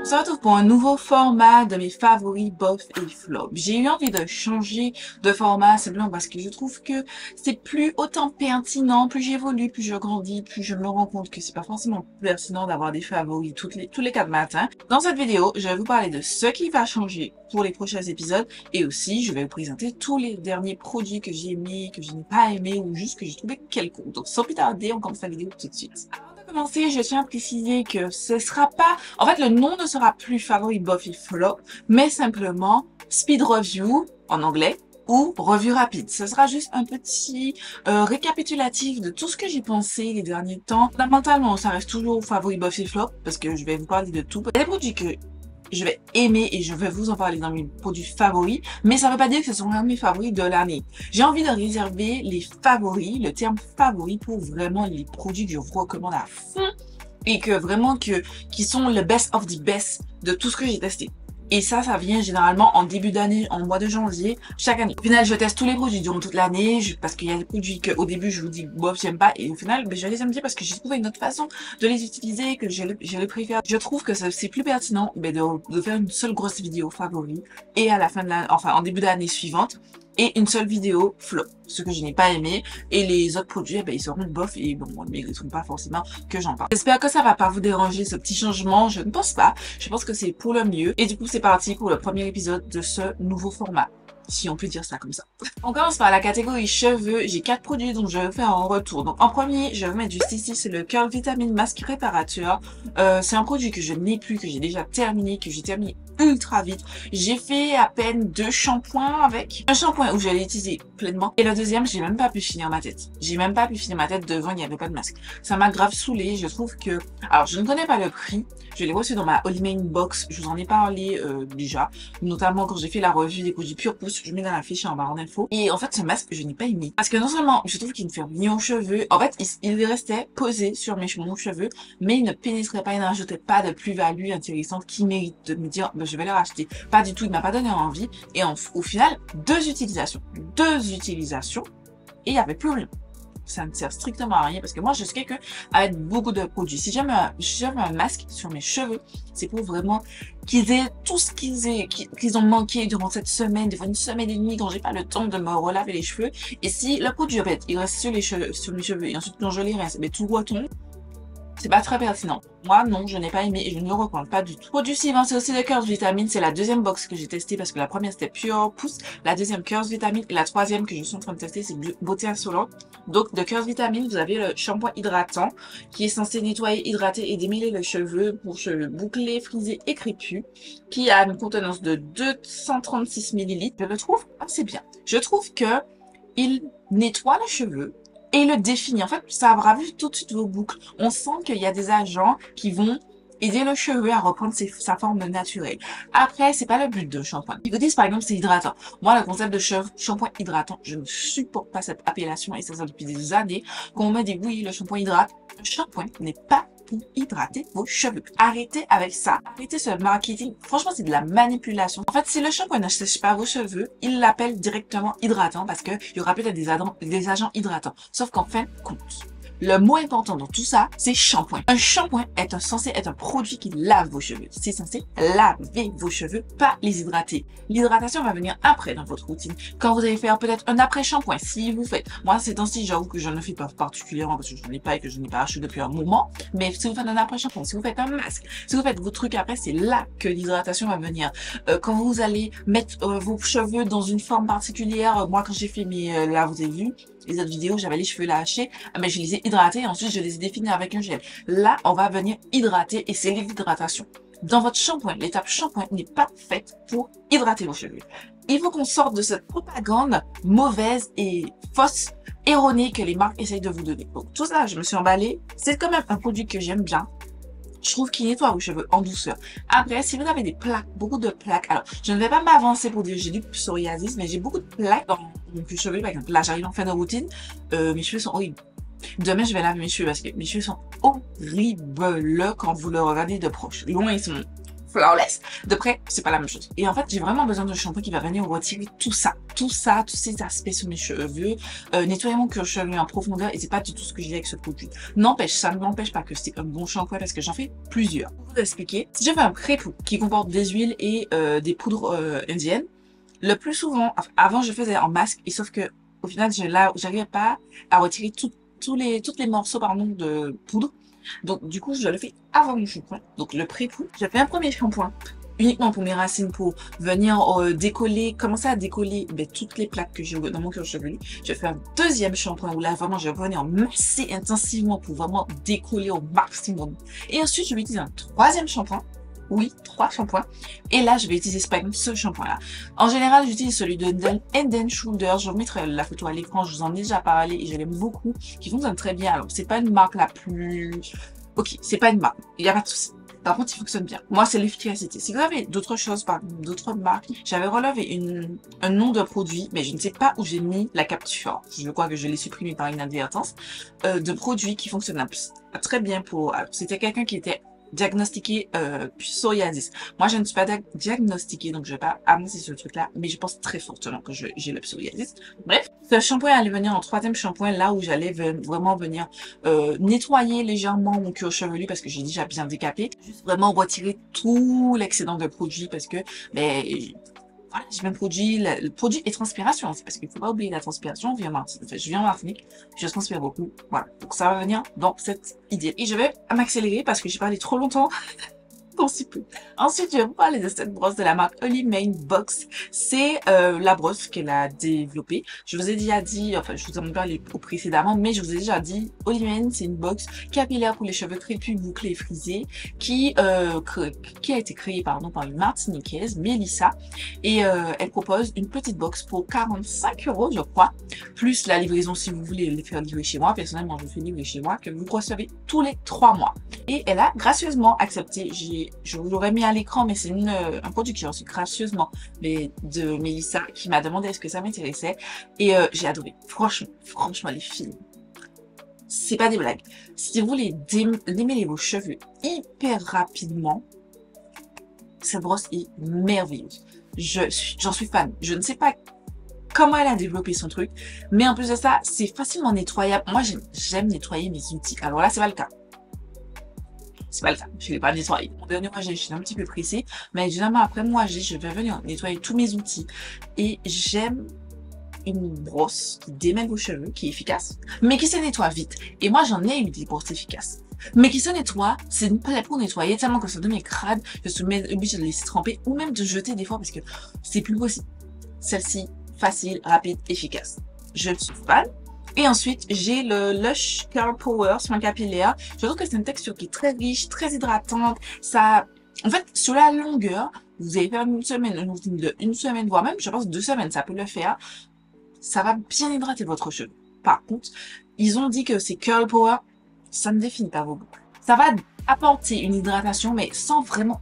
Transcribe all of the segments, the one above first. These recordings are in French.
se retrouve pour un nouveau format de mes favoris bof et flop. J'ai eu envie de changer de format simplement parce que je trouve que c'est plus autant pertinent, plus j'évolue, plus je grandis, plus je me rends compte que c'est pas forcément pertinent d'avoir des favoris tous les 4 matins. Dans cette vidéo, je vais vous parler de ce qui va changer pour les prochains épisodes et aussi je vais vous présenter tous les derniers produits que j'ai aimés, que je n'ai pas aimés ou juste que j'ai trouvé quelconques. Donc sans plus tarder, on commence la vidéo tout de suite. Pour commencer, je tiens à préciser que ce sera pas, en fait, le nom ne sera plus favori bof et flop, mais simplement speed review en anglais ou revue rapide. Ce sera juste un petit récapitulatif de tout ce que j'ai pensé les derniers temps. Fondamentalement, ça reste toujours favori bof et flop parce que je vais vous parler de tout. Les produits que je vais aimer et je vais vous en parler dans mes produits favoris, mais ça ne veut pas dire que ce sont mes favoris de l'année. J'ai envie de réserver les favoris, le terme favori, pour vraiment les produits que je vous recommande à fond et que vraiment qui sont le best of the best de tout ce que j'ai testé. Et ça vient généralement en début d'année, en mois de janvier, chaque année. Au final, je teste tous les produits durant toute l'année, parce qu'il y a des produits qu'au début, je vous dis, bof, j'aime pas, et au final, je les aime bien parce que j'ai trouvé une autre façon de les utiliser, que je les préfère. Je trouve que c'est plus pertinent, de faire une seule grosse vidéo favori, et à la fin de en début d'année suivante, et une seule vidéo flop, ce que je n'ai pas aimé, et les autres produits, ils seront bof, et bon, ils ne mériteront pas forcément que j'en parle. J'espère que ça va pas vous déranger, ce petit changement, je ne pense pas, je pense que c'est pour le mieux, et du coup c'est parti pour le premier épisode de ce nouveau format, si on peut dire ça comme ça. On commence par la catégorie cheveux, j'ai 4 produits dont je vais faire en retour. Donc en premier, je vais mettre juste ici, c'est le Curl Vitamine Masque Réparateur. C'est un produit que je n'ai plus, que j'ai déjà terminé, que j'ai terminé ultra vite. J'ai fait à peine 2 shampoings avec. Un shampoing où j'allais utiliser pleinement. Et le deuxième, j'ai même pas pu finir ma tête. J'ai même pas pu finir ma tête devant, il n'y avait pas de masque. Ça m'a grave saoulé. Je trouve que... Alors, je ne connais pas le prix. Je l'ai reçu dans ma Holy Box. Je vous en ai parlé déjà. Notamment quand j'ai fait la revue des produits Pure Pouce. Je mets dans la fiche en barre d'infos. Et en fait, ce masque, je n'ai pas aimé. Parce que non seulement, je trouve qu'il me fait rien aux cheveux. En fait, il restait posé sur mon cheveux. Mais il ne pénétrait pas, il ne rajoutait pas de plus-value intéressante qui mérite de me dire... je vais les racheter. Pas du tout, il m'a pas donné envie. Et au final, 2 utilisations, et il n'y avait plus rien. Ça ne sert strictement à rien parce que moi, je suis quelqu'un avec beaucoup de produits. Si j'aime un masque sur mes cheveux, c'est pour vraiment qu'ils aient tout ce qu'ils ont manqué durant cette semaine, des fois une semaine et demie quand j'ai pas le temps de me relaver les cheveux. Et si le produit, en fait, il reste sur mes cheveux et ensuite quand je les rince, mais tout retombe, c'est pas très pertinent. Moi, non, je n'ai pas aimé et je ne le recommande pas du tout. Produit suivant, c'est aussi le Curls Vitamine. C'est la deuxième box que j'ai testée parce que la première c'était Pure Pouce, la deuxième Curls Vitamine et la troisième que je suis en train de tester c'est Beauté Insolente. Donc, de Curls Vitamine, vous avez le shampoing hydratant qui est censé nettoyer, hydrater et démêler le cheveu pour cheveux bouclés, frisés et crépus, qui a une contenance de 236 ml. Je le trouve assez bien. Je trouve que il nettoie les cheveux et le définit. En fait, ça ravive tout de suite vos boucles. On sent qu'il y a des agents qui vont aider le cheveu à reprendre sa forme naturelle. Après, c'est pas le but de shampoing. Ils vous disent, par exemple, c'est hydratant. Moi, le concept de shampoing hydratant, je ne supporte pas cette appellation et ça depuis des années qu'on me dit, oui, le shampoing hydrate. Le shampoing n'est pas pour hydrater vos cheveux. Arrêtez avec ça. Arrêtez ce marketing. Franchement, c'est de la manipulation. En fait, si le shampoing ne sèche pas vos cheveux, il l'appelle directement hydratant parce que il y aura peut-être des agents hydratants. Sauf qu'en fin de compte, le mot important dans tout ça, c'est shampoing. Un shampoing est censé être un produit qui lave vos cheveux. C'est censé laver vos cheveux, pas les hydrater. L'hydratation va venir après dans votre routine. Quand vous allez faire peut-être un après-shampoing, si vous faites. Moi, ces temps-ci, j'avoue que je ne fais pas particulièrement parce que je n'en ai pas et que je n'ai pas acheté depuis un moment. Mais si vous faites un après-shampoing, si vous faites un masque, si vous faites vos trucs après, c'est là que l'hydratation va venir. Quand vous allez mettre vos cheveux dans une forme particulière, moi, quand j'ai fait là, vous avez vu, les autres vidéos, j'avais les cheveux lâchés, mais je les ai hydratés et ensuite je les ai définis avec un gel. Là, on va venir hydrater et c'est l'hydratation. Dans votre shampoing, l'étape shampoing n'est pas faite pour hydrater vos cheveux. Il faut qu'on sorte de cette propagande mauvaise et fausse, erronée que les marques essayent de vous donner. Donc tout ça, je me suis emballée. C'est quand même un produit que j'aime bien. Je trouve qu'il nettoie vos cheveux en douceur. Après, si vous avez des plaques, beaucoup de plaques, alors, je ne vais pas m'avancer pour dire j'ai du psoriasis, mais j'ai beaucoup de plaques dans mon cheveu. Par exemple, là, j'arrive en fin de routine, mes cheveux sont horribles. Demain, je vais laver mes cheveux parce que mes cheveux sont horribles quand vous le regardez de proche. Loin, ils sont flawless. De près, c'est pas la même chose. Et en fait, j'ai vraiment besoin d'un shampoing qui va venir retirer tout ça, tous ces aspects sur mes cheveux, nettoyer mon cuir chevelu en profondeur, et c'est pas du tout ce que j'ai avec ce produit. N'empêche, ça ne m'empêche pas que c'est un bon shampoing parce que j'en fais plusieurs. Pour vous expliquer, si je fais un pré-poudre qui comporte des huiles et des poudres indiennes, le plus souvent, avant je faisais en masque, et sauf que au final, j'arrivais pas à retirer tous les morceaux pardon, de poudre. Donc, du coup, je le fais avant mon shampoing. Donc, le pré-poudre. Je fais un premier shampoing uniquement pour mes racines, pour venir décoller, commencer à décoller toutes les plaques que j'ai dans mon cuir chevelu. Je fais un deuxième shampoing où là, vraiment, je vais venir masser intensivement pour vraiment décoller au maximum. Et ensuite, je vais utiliser un troisième shampoing. Oui, 3 shampoings. Et là, je vais utiliser ce shampoing-là. En général, j'utilise celui de Head & Shoulders. Je vous mettrai la photo à l'écran. Je vous en ai déjà parlé et je l'aime beaucoup. Qui fonctionne très bien. Alors, c'est pas une marque la plus... Ok, c'est pas une marque. Il n'y a pas de souci. Par contre, il fonctionne bien. Moi, c'est l'efficacité. Si vous avez d'autres choses, d'autres marques, j'avais relevé un nom de produit, mais je ne sais pas où j'ai mis la capture. Je crois que je l'ai supprimé par inadvertance. De produits qui fonctionnent très bien pour... C'était quelqu'un qui était diagnostiqué psoriasis. Moi, je ne suis pas diagnostiquée, donc je vais pas avancer sur le truc-là, mais je pense très fortement que j'ai le psoriasis. Bref, ce shampoing allait venir en troisième shampoing, là où j'allais vraiment venir nettoyer légèrement mon cuir chevelu parce que j'ai déjà bien décapé. Juste vraiment retirer tout l'excédent de produit parce que, voilà, j'ai même produit, le produit et transpiration, c'est parce qu'il faut pas oublier la transpiration, je viens en Martinique, je transpire beaucoup, voilà. Donc ça va venir dans cette idée. Et je vais m'accélérer parce que j'ai parlé trop longtemps. Si peu. Ensuite, je vais vous parler de cette brosse de la marque Holy Mane Box. C'est la brosse qu'elle a développée. Je vous ai déjà dit, enfin, je vous en ai parlé précédemment, mais je vous ai déjà dit, Holy Mane, c'est une box capillaire pour les cheveux crépus, bouclés et frisés, qui a été créée par une Martiniquaise, Mélissa, et elle propose une petite box pour 45 €, je crois, plus la livraison si vous voulez les faire livrer chez moi. Personnellement, je fais livrer chez moi, que vous recevez tous les 3 mois. Et elle a gracieusement accepté, je vous l'aurais mis à l'écran, mais c'est un produit que j'ai reçu gracieusement de Mélissa qui m'a demandé est-ce que ça m'intéressait. Et j'ai adoré. Franchement, les filles, c'est pas des blagues. Si vous voulez démêler vos cheveux hyper rapidement, cette brosse est merveilleuse. J'en suis fan. Je ne sais pas comment elle a développé son truc, mais en plus de ça, c'est facilement nettoyable. Moi, j'aime nettoyer mes outils. Alors là, c'est pas le cas. C'est pas le cas, je l'ai pas nettoyé. Mon dernier mois, je suis un petit peu pressée, mais généralement après moi, je vais venir nettoyer tous mes outils. Et j'aime une brosse qui démêle vos cheveux, qui est efficace, mais qui se nettoie vite. Et moi, j'en ai eu des brosses efficaces. Mais qui se nettoie, c'est pas pour nettoyer tellement que ça devient crade, je suis obligée de laisser tremper ou même de jeter des fois parce que c'est plus possible. Celle-ci, facile, rapide, efficace. Je suis fan. Et ensuite, j'ai le Lush Curl Power soin capillaire. Je trouve que c'est une texture qui est très riche, très hydratante. Ça, en fait, sur la longueur, vous allez faire une routine de une semaine, voire même, je pense 2 semaines, ça peut le faire. Ça va bien hydrater votre cheveu. Par contre, ils ont dit que c'est Curl Power, ça ne définit pas vos boucles. Ça va apporter une hydratation, mais sans vraiment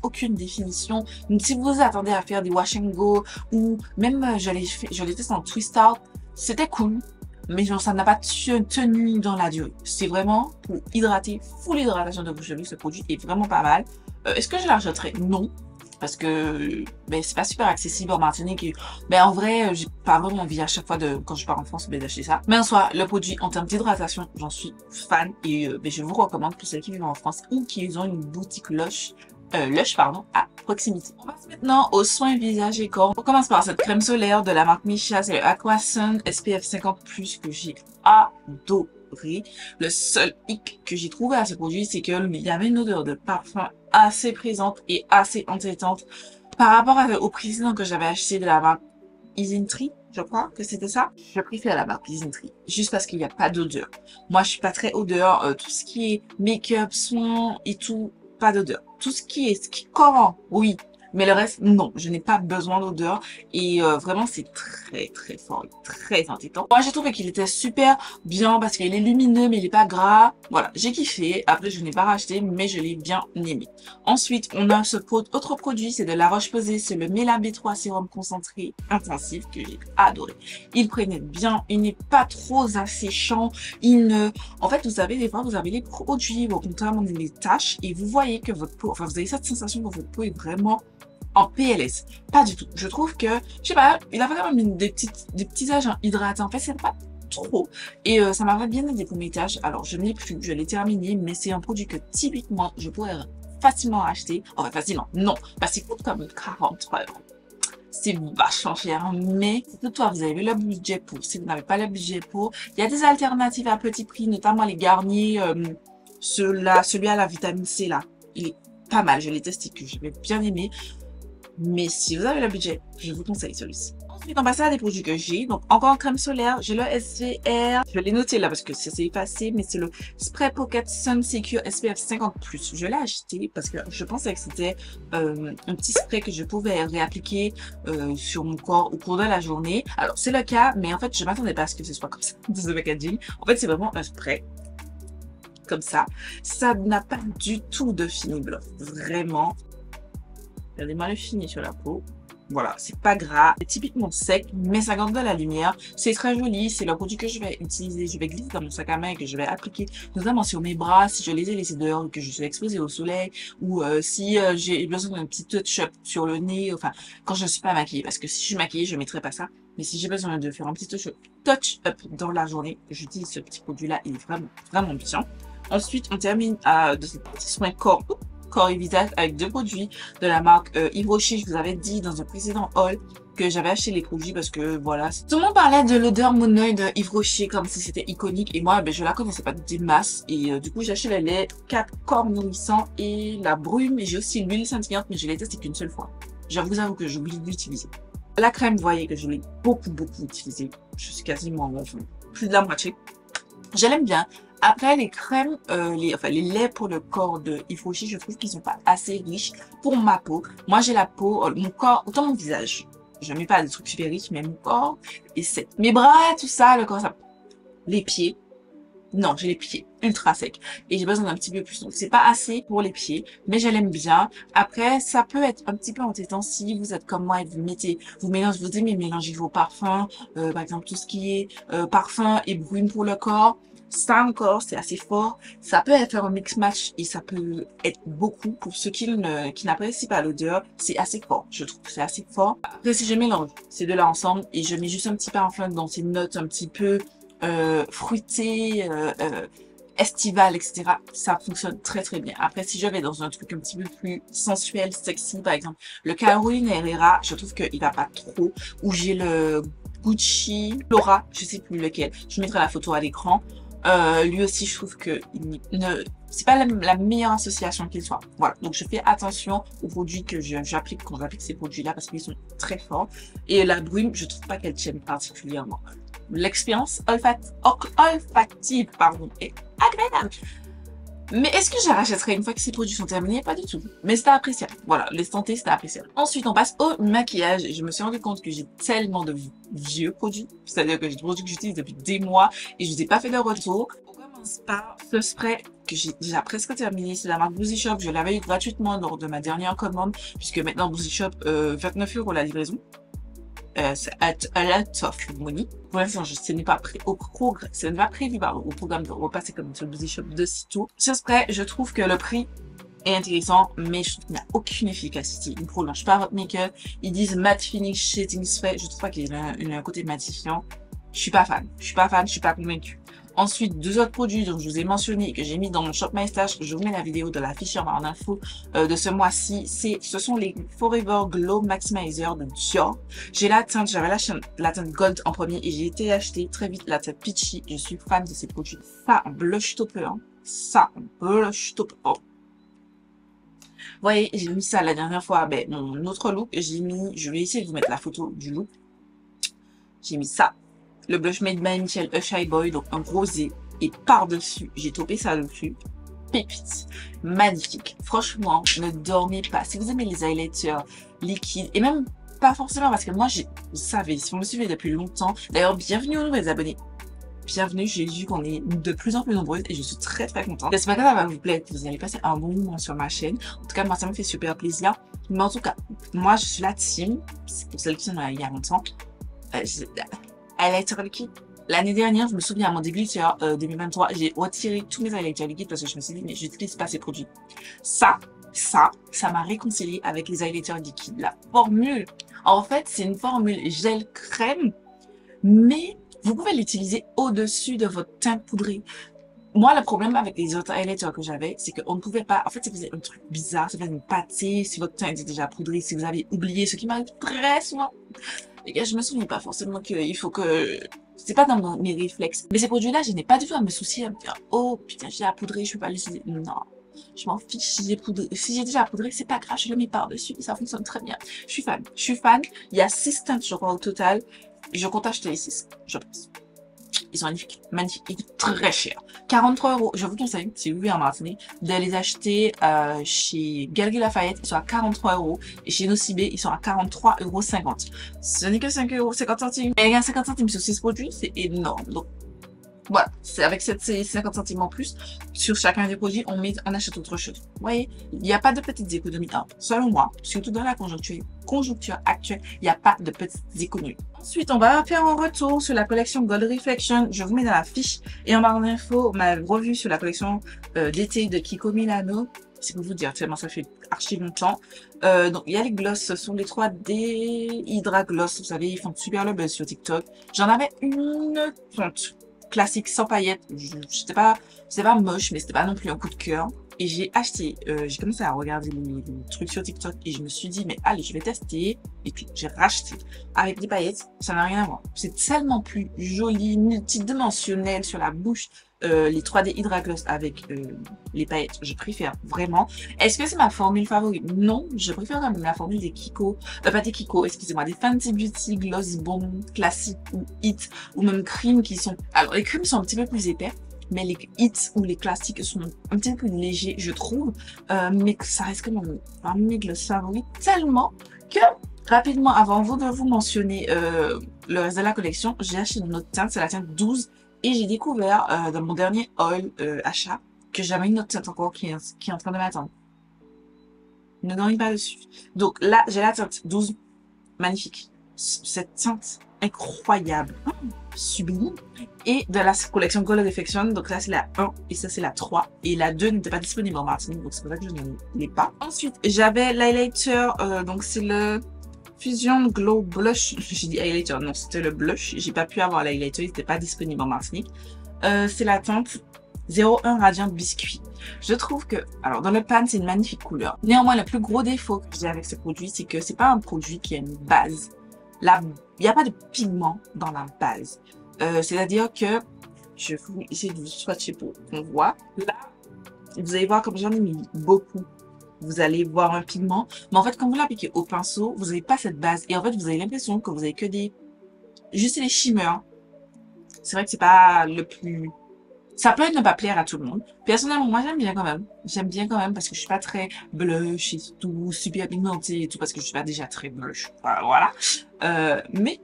aucune définition. Donc, si vous vous attendez à faire des wash and go, ou même, je l'ai testé en twist out, c'était cool. Mais genre, ça n'a pas tenu dans la durée. C'est vraiment pour hydrater, full hydratation de vos cheveux. Ce produit est vraiment pas mal. Est-ce que je l'achèterais? Non. Parce que c'est pas super accessible en Martinique. Et, en vrai, j'ai pas vraiment envie à chaque fois quand je pars en France d'acheter ça. Mais en soi, le produit, en termes d'hydratation, j'en suis fan. Et je vous recommande pour celles qui vivent en France ou qui ont une boutique Lush, à proximité. On passe maintenant aux soins visage et corps. On commence par cette crème solaire de la marque Missha, c'est le Aqua Sun SPF 50+, que j'ai adoré. Le seul hic que j'ai trouvé à ce produit, c'est qu'il y avait une odeur de parfum assez présente et assez entêtante par rapport au précédent que j'avais acheté de la marque Isintry. Je crois que c'était ça. Je préfère la marque Isintry, juste parce qu'il n'y a pas d'odeur. Moi, je suis pas très odeur. Tout ce qui est make-up, soin et tout, pas d'odeur. Tout ce qui est corps, oui, Mais le reste, non, je n'ai pas besoin d'odeur. Et vraiment, c'est très très fort, très entêtant. Moi, j'ai trouvé qu'il était super bien parce qu'il est lumineux, mais il est pas gras. Voilà, j'ai kiffé. Après, je n'ai pas racheté, mais je l'ai bien aimé. Ensuite, on a ce autre produit, c'est de la Roche-Posay. C'est le Mela B3 sérum concentré intensif que j'ai adoré. Il pénètre bien, il n'est pas trop asséchant. En fait, vous savez, des fois, vous avez les produits, vos compteurs, les taches, et vous voyez que votre peau, enfin, vous avez cette sensation que votre peau est vraiment en PLS. Pas du tout. Je trouve que, je sais pas, il a quand même des petits agents hydratants. En fait, c'est pas trop. Et ça m'avait bien aidé pour mes tâches. Alors, je ne l'ai plus, je l'ai terminé, mais c'est un produit que typiquement, je pourrais facilement acheter. Enfin, facilement, non, parce qu'il coûte comme 43 €. C'est vachement cher, mais si toutefois vous avez le budget pour, si vous n'avez pas le budget pour, il y a des alternatives à petit prix, notamment les Garnier, celui à la vitamine C là, il est pas mal, je l'ai testé, que j'avais bien aimé, mais si vous avez le budget, je vous conseille celui-ci. Ensuite, on passe à des produits que j'ai. Donc, encore en crème solaire, j'ai le SVR. Je l'ai noté là parce que ça s'est effacé, mais c'est le Spray Pocket Sun Secure SPF 50+. Je l'ai acheté parce que je pensais que c'était un petit spray que je pouvais réappliquer sur mon corps au cours de la journée. Alors, c'est le cas, mais en fait, je m'attendais pas à ce que ce soit comme ça dans ce packaging. En fait, c'est vraiment un spray comme ça. Ça n'a pas du tout de fini bluff. Vraiment. Regardez-moi le fini sur la peau. Voilà, c'est pas gras, c'est typiquement sec, mais ça garde de la lumière. C'est très joli, c'est le produit que je vais utiliser, je vais glisser dans mon sac à main et que je vais appliquer notamment sur mes bras si je les ai laissés dehors ou que je suis exposée au soleil ou si j'ai besoin d'un petit touch-up sur le nez, enfin, quand je ne suis pas maquillée. Parce que si je suis maquillée, je ne mettrai pas ça. Mais si j'ai besoin de faire un petit touch-up dans la journée, j'utilise ce petit produit-là, il est vraiment, vraiment bien. Ensuite, on termine de ce petit soin corps et visage avec deux produits de la marque Yves Rocher. Je vous avais dit dans un précédent haul que j'avais acheté les produits parce que voilà. Tout le monde parlait de l'odeur Mon Oeil de Yves Rocher comme si c'était iconique et moi je la connaissais pas des masses et du coup j'ai acheté le lait 4 corps nourrissant et la brume et j'ai aussi l'huile scintillante mais je l'ai testé qu'une seule fois. Je vous avoue que j'oublie d'utiliser. La crème, vous voyez que je l'ai beaucoup utilisée. Je suis quasiment plus de la moitié. Je l'aime bien. Après, les crèmes, les laits pour le corps de Yves Rocher, je trouve qu'ils sont pas assez riches pour ma peau. Moi, j'ai la peau, mon corps, autant mon visage. Je mets pas des trucs super riches, mais mon corps est sec. Mes bras, tout ça, le corps, ça. Les pieds. Non, j'ai les pieds ultra secs. Et j'ai besoin d'un petit peu plus. Donc, c'est pas assez pour les pieds, mais je l'aime bien. Après, ça peut être un petit peu entêtant si vous êtes comme moi et vous mélangez, vous aimez mélanger vos parfums. Par exemple, tout ce qui est parfum et brune pour le corps. Ça encore, c'est assez fort. Ça peut faire un mix-match et ça peut être beaucoup pour ceux qui n'apprécient pas l'odeur. C'est assez fort, je trouve. C'est assez fort. Après, si je mélange ces deux-là ensemble et je mets juste un petit parfum dans ces notes un petit peu fruitées, estivales, etc. Ça fonctionne très bien. Après, si je vais dans un truc un petit peu plus sensuel, sexy, par exemple, le Carolina Herrera, je trouve qu'il va pas trop. Ou j'ai le Gucci Flora, je sais plus lequel. Je mettrai la photo à l'écran. Lui aussi, je trouve que c'est pas la meilleure association qu'il soit. Voilà. Donc, je fais attention aux produits que j'applique quand j'applique ces produits-là parce qu'ils sont très forts. Et la brume, je trouve pas qu'elle tienne particulièrement. L'expérience olfactive, est agréable. Mais est-ce que je la rachèterai une fois que ces produits sont terminés? Pas du tout. Mais c'était appréciable. Voilà, les santé, c'était appréciable. Ensuite, on passe au maquillage. Et je me suis rendu compte que j'ai tellement de vieux produits. C'est-à-dire que j'ai des produits que j'utilise depuis des mois et je ne vous ai pas fait de retour. On commence par ce spray que j'ai déjà presque terminé. C'est la marque Boozy Shop. Je l'avais eu gratuitement lors de ma dernière commande. Puisque maintenant, Boozy Shop, 29 € la livraison. C'est a lot of money. Pour l'instant, ce n'est pas prévu au programme de repasser comme sur le Boozy Shop de sitôt. Ce spray, je trouve que le prix est intéressant, mais je trouve qu'il n'a aucune efficacité. Il ne prolonge pas votre make-up. Ils disent matte finish shading spray. Je trouve pas qu'il a un côté matifiant. Je suis pas fan. Je suis pas convaincue. Ensuite, deux autres produits dont je vous ai mentionné et que j'ai mis dans mon Shop My Stash. Je vous mets la vidéo de l'affiche en info de ce mois-ci. Ce sont les Forever Glow Maximizer de Dior. J'ai la teinte, j'avais la teinte Gold en premier et j'ai été acheter très vite la teinte Peachy. Je suis fan de ces produits. Ça blush topper, hein. Ça blush topper. Oh. Vous voyez, j'ai mis ça la dernière fois. Ben, mon autre look, je vais essayer de vous mettre la photo du look. J'ai mis ça. Le blush made by Michel Shy Boy, donc un rosé. Et par-dessus, j'ai topé ça dessus. pépite, magnifique. Franchement, ne dormez pas. Si vous aimez les highlighters liquides, et même pas forcément parce que moi, vous savez, si vous me suivez depuis longtemps, d'ailleurs, bienvenue aux nouveaux abonnés. Bienvenue, j'ai vu qu'on est de plus en plus nombreuses et je suis très contente. J'espère que ça va vous plaire, que vous allez passer un bon moment sur ma chaîne. En tout cas, moi, ça me fait super plaisir. Mais en tout cas, moi, je suis la team, c'est pour celles qui sont là il y a longtemps. Highlighter liquide. L'année dernière, je me souviens à mon début sur 2023, j'ai retiré tous mes highlighters liquides parce que je me suis dit, mais j'utilise pas ces produits. Ça m'a réconcilié avec les highlighters liquides. La formule, en fait, c'est une formule gel crème, mais vous pouvez l'utiliser au-dessus de votre teint poudré. Moi, le problème avec les autres highlighters que j'avais, c'est qu'on ne pouvait pas, en fait, ça faisait un truc bizarre, ça faisait une pâtée, si votre teint était déjà poudré, si vous avez oublié, ce qui m'arrive très souvent. Les gars, je me souviens pas forcément qu'il faut que... C'est pas dans mes réflexes. Mais ces produits-là, je n'ai pas du tout à me soucier, à me dire, oh putain, j'ai à poudrer, je peux pas l'utiliser. Non, je m'en fiche si j'ai poudré. Si j'ai déjà poudré, c'est pas grave, je le mets par-dessus et ça fonctionne très bien. Je suis fan. Je suis fan. Il y a 6 teintes, je crois, au total. Je compte acheter les 6, je pense. Ils sont magnifiques, magnifiques, et très chers. 43 €. Je vous conseille, si vous vivez en Martinique, de les acheter chez Galeries Lafayette. Ils sont à 43 €. Et chez Nocibé, ils sont à 43,50 €. Ce n'est que 5,50 €. Mais il y a 50 centimes sur 6 produits, c'est énorme. Donc, voilà, c'est avec ces 50 centimes en plus, sur chacun des produits, on achète autre chose. Vous voyez, il n'y a pas de petites économies. Hein. Selon moi, surtout dans la conjoncture actuelle, il n'y a pas de petites économies. Ensuite, on va faire un retour sur la collection Gold Reflection. Je vous mets dans la fiche et en barre d'infos ma revue sur la collection d'été de Kiko Milano. C'est pour vous dire tellement ça fait archi longtemps. Donc il y a les gloss, ce sont les 3D Hydra Gloss. Vous savez, ils font super le buzz sur TikTok. J'en avais une fonte classique sans paillettes. C'était pas moche, mais c'était pas non plus un coup de cœur. Et j'ai acheté, j'ai commencé à regarder les trucs sur TikTok et je me suis dit, mais allez, je vais tester. Et puis, j'ai racheté avec des paillettes. Ça n'a rien à voir. C'est tellement plus joli, multidimensionnel sur la bouche. Les 3D Hydra Gloss avec les paillettes, je préfère vraiment. Est-ce que c'est ma formule favorite? Non, je préfère quand même la formule des Kiko, pas des Kiko, excusez-moi, des Fenty Beauty Gloss Bomb classiques ou Hit ou même Cream qui sont... Alors, les creams sont un petit peu plus épais, mais les hits ou les classiques sont un petit peu plus légers, je trouve, mais ça reste quand même parmi mes gloss favoris, tellement que, rapidement, avant de vous mentionner le reste de la collection, j'ai acheté une autre teinte, c'est la teinte 12, et j'ai découvert dans mon dernier haul achat que j'avais une autre teinte encore qui est en train de m'attendre. Ne dormez pas dessus. Donc là, j'ai la teinte 12, magnifique. Cette teinte incroyable, sublime, et de la collection Gold Reflection, donc là c'est la 1 et ça c'est la 3 et la 2 n'était pas disponible en Martinique, donc c'est pour ça que je ne l'ai pas. Ensuite j'avais l'highlighter, donc c'est le Fusion Glow Blush. J'ai dit highlighter, non c'était le blush, j'ai pas pu avoir l'highlighter, il n'était pas disponible en Martinique. C'est la teinte 01 Radiant Biscuit. Je trouve que, alors dans le pan c'est une magnifique couleur, néanmoins le plus gros défaut que j'ai avec ce produit, c'est que c'est pas un produit qui a une base. Là, il n'y a pas de pigment dans la base. C'est-à-dire que, je vais essayer de vous swatcher pour qu'on voit. Là, vous allez voir comme j'en ai mis beaucoup. Vous allez voir un pigment. Mais en fait, quand vous l'appliquez au pinceau, vous n'avez pas cette base. Et en fait, vous avez l'impression que vous avez que juste les shimmers. C'est vrai que c'est pas le plus... Ça peut ne pas plaire à tout le monde. Personnellement, moi, j'aime bien quand même. J'aime bien quand même parce que je suis pas très blush et tout, super pigmentée et tout, parce que je suis pas déjà très blush. Voilà. Mais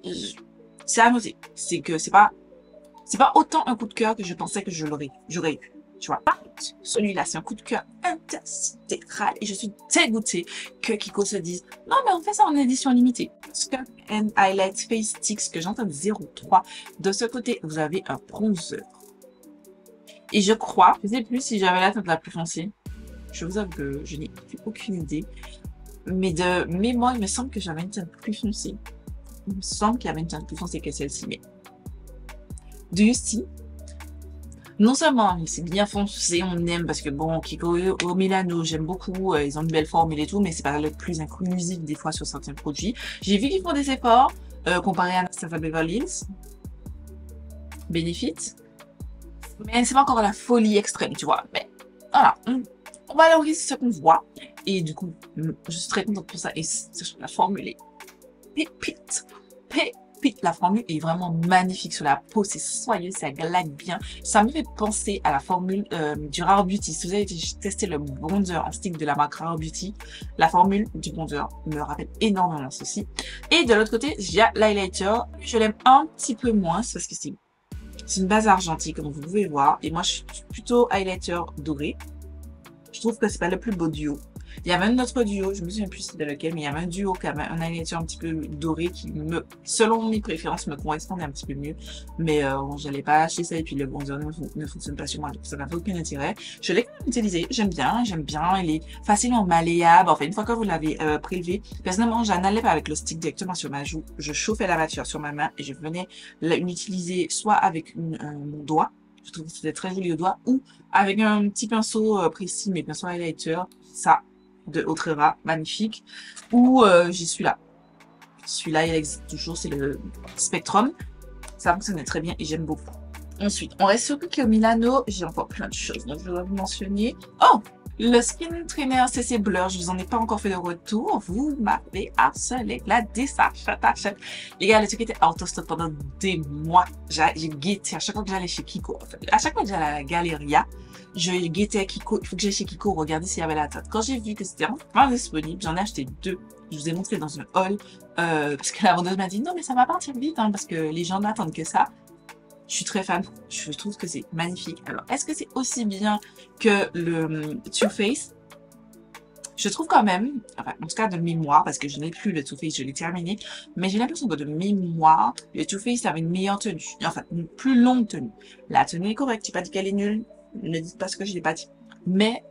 c'est à noter. C'est que c'est pas autant un coup de cœur que je pensais que j'aurais eu. Tu vois. Par contre, celui-là, c'est un coup de cœur intégral et je suis dégoûtée que Kiko se dise non, mais on fait ça en édition limitée. Sculpt and Highlight Face Sticks que j'entends 0,3. De ce côté, vous avez un bronzer. Et je crois, je sais plus si j'avais la teinte la plus foncée. Je vous avoue que je n'ai plus aucune idée. Mais de mémoire, il me semble que j'avais une teinte plus foncée. Il me semble qu'il y avait une teinte plus foncée que celle-ci. Mais do you see? Non seulement c'est bien foncé, on aime parce que bon, Kiko Milano, j'aime beaucoup, ils ont une belle formule et tout, mais c'est pas le plus inclusif des fois sur certains produits. J'ai vu qu'ils font des efforts comparé à Anastasia Beverly Hills, Benefit. Mais c'est pas encore la folie extrême, tu vois. Mais voilà, on valorise ce qu'on voit. Et du coup, je suis très contente pour ça. Et la formule est pépite. Puis la formule est vraiment magnifique sur la peau, c'est soyeux, ça glaque bien. Ça me fait penser à la formule du Rare Beauty. Si vous avez testé le bronzer en stick de la marque Rare Beauty, la formule du bronzer me rappelle énormément ceci. Et de l'autre côté, j'ai l'highlighter. Je l'aime un petit peu moins parce que c'est une base argentée comme vous pouvez voir. Et moi, je suis plutôt highlighter doré. Je trouve que c'est pas le plus beau duo. Il y avait un autre duo, je me souviens plus de lequel, mais il y avait un duo qui avait un highlighter un petit peu doré qui selon mes préférences, me correspondait un petit peu mieux. Mais bon, j'allais pas acheter ça et puis le bronzer ne fonctionne pas sur moi, donc ça n'a aucun intérêt. Je l'ai quand même utilisé, j'aime bien. Il est facilement malléable. Enfin, une fois que vous l'avez prélevé, personnellement, j'en allais pas avec le stick directement sur ma joue. Je chauffais la matière sur ma main et je venais l'utiliser soit avec mon doigt. Je trouve que c'était très joli au doigt, ou avec un petit pinceau précis, mes pinceaux highlighter, ça, de Autrera, magnifique. Ou j'ai celui-là. Celui-là, il existe toujours, c'est le Spectrum. Ça fonctionnait très bien et j'aime beaucoup. Ensuite, on reste sur Kiko Milano. J'ai encore plein de choses, donc je dois vous mentionner. Oh! Le Skin Trainer CC Blur, je vous en ai pas encore fait de retour. Vous m'avez harcelé. La achète. Les gars, le truc était out of stock pendant des mois. J'ai guetté à chaque fois que j'allais chez Kiko. En fait, à chaque fois que j'allais à la Galeria, je guettais à Kiko. Il faut que j'aille chez Kiko regarder s'il y avait la tête. Quand j'ai vu que c'était enfin disponible, j'en ai acheté 2. Je vous ai montré dans un haul. Parce que la vendeuse m'a dit non, mais ça va partir vite, hein, parce que les gens n'attendent que ça. Je suis très fan. Je trouve que c'est magnifique. Alors, est-ce que c'est aussi bien que le Too Faced? Je trouve quand même, enfin, en tout cas de mémoire, parce que je n'ai plus le Too Faced, je l'ai terminé, mais j'ai l'impression que de mémoire, le Too Faced avait une meilleure tenue. Enfin, une plus longue tenue. La tenue est correcte. J'ai pas dit qu'elle est nulle. Ne dites pas ce que je n'ai pas dit. Mais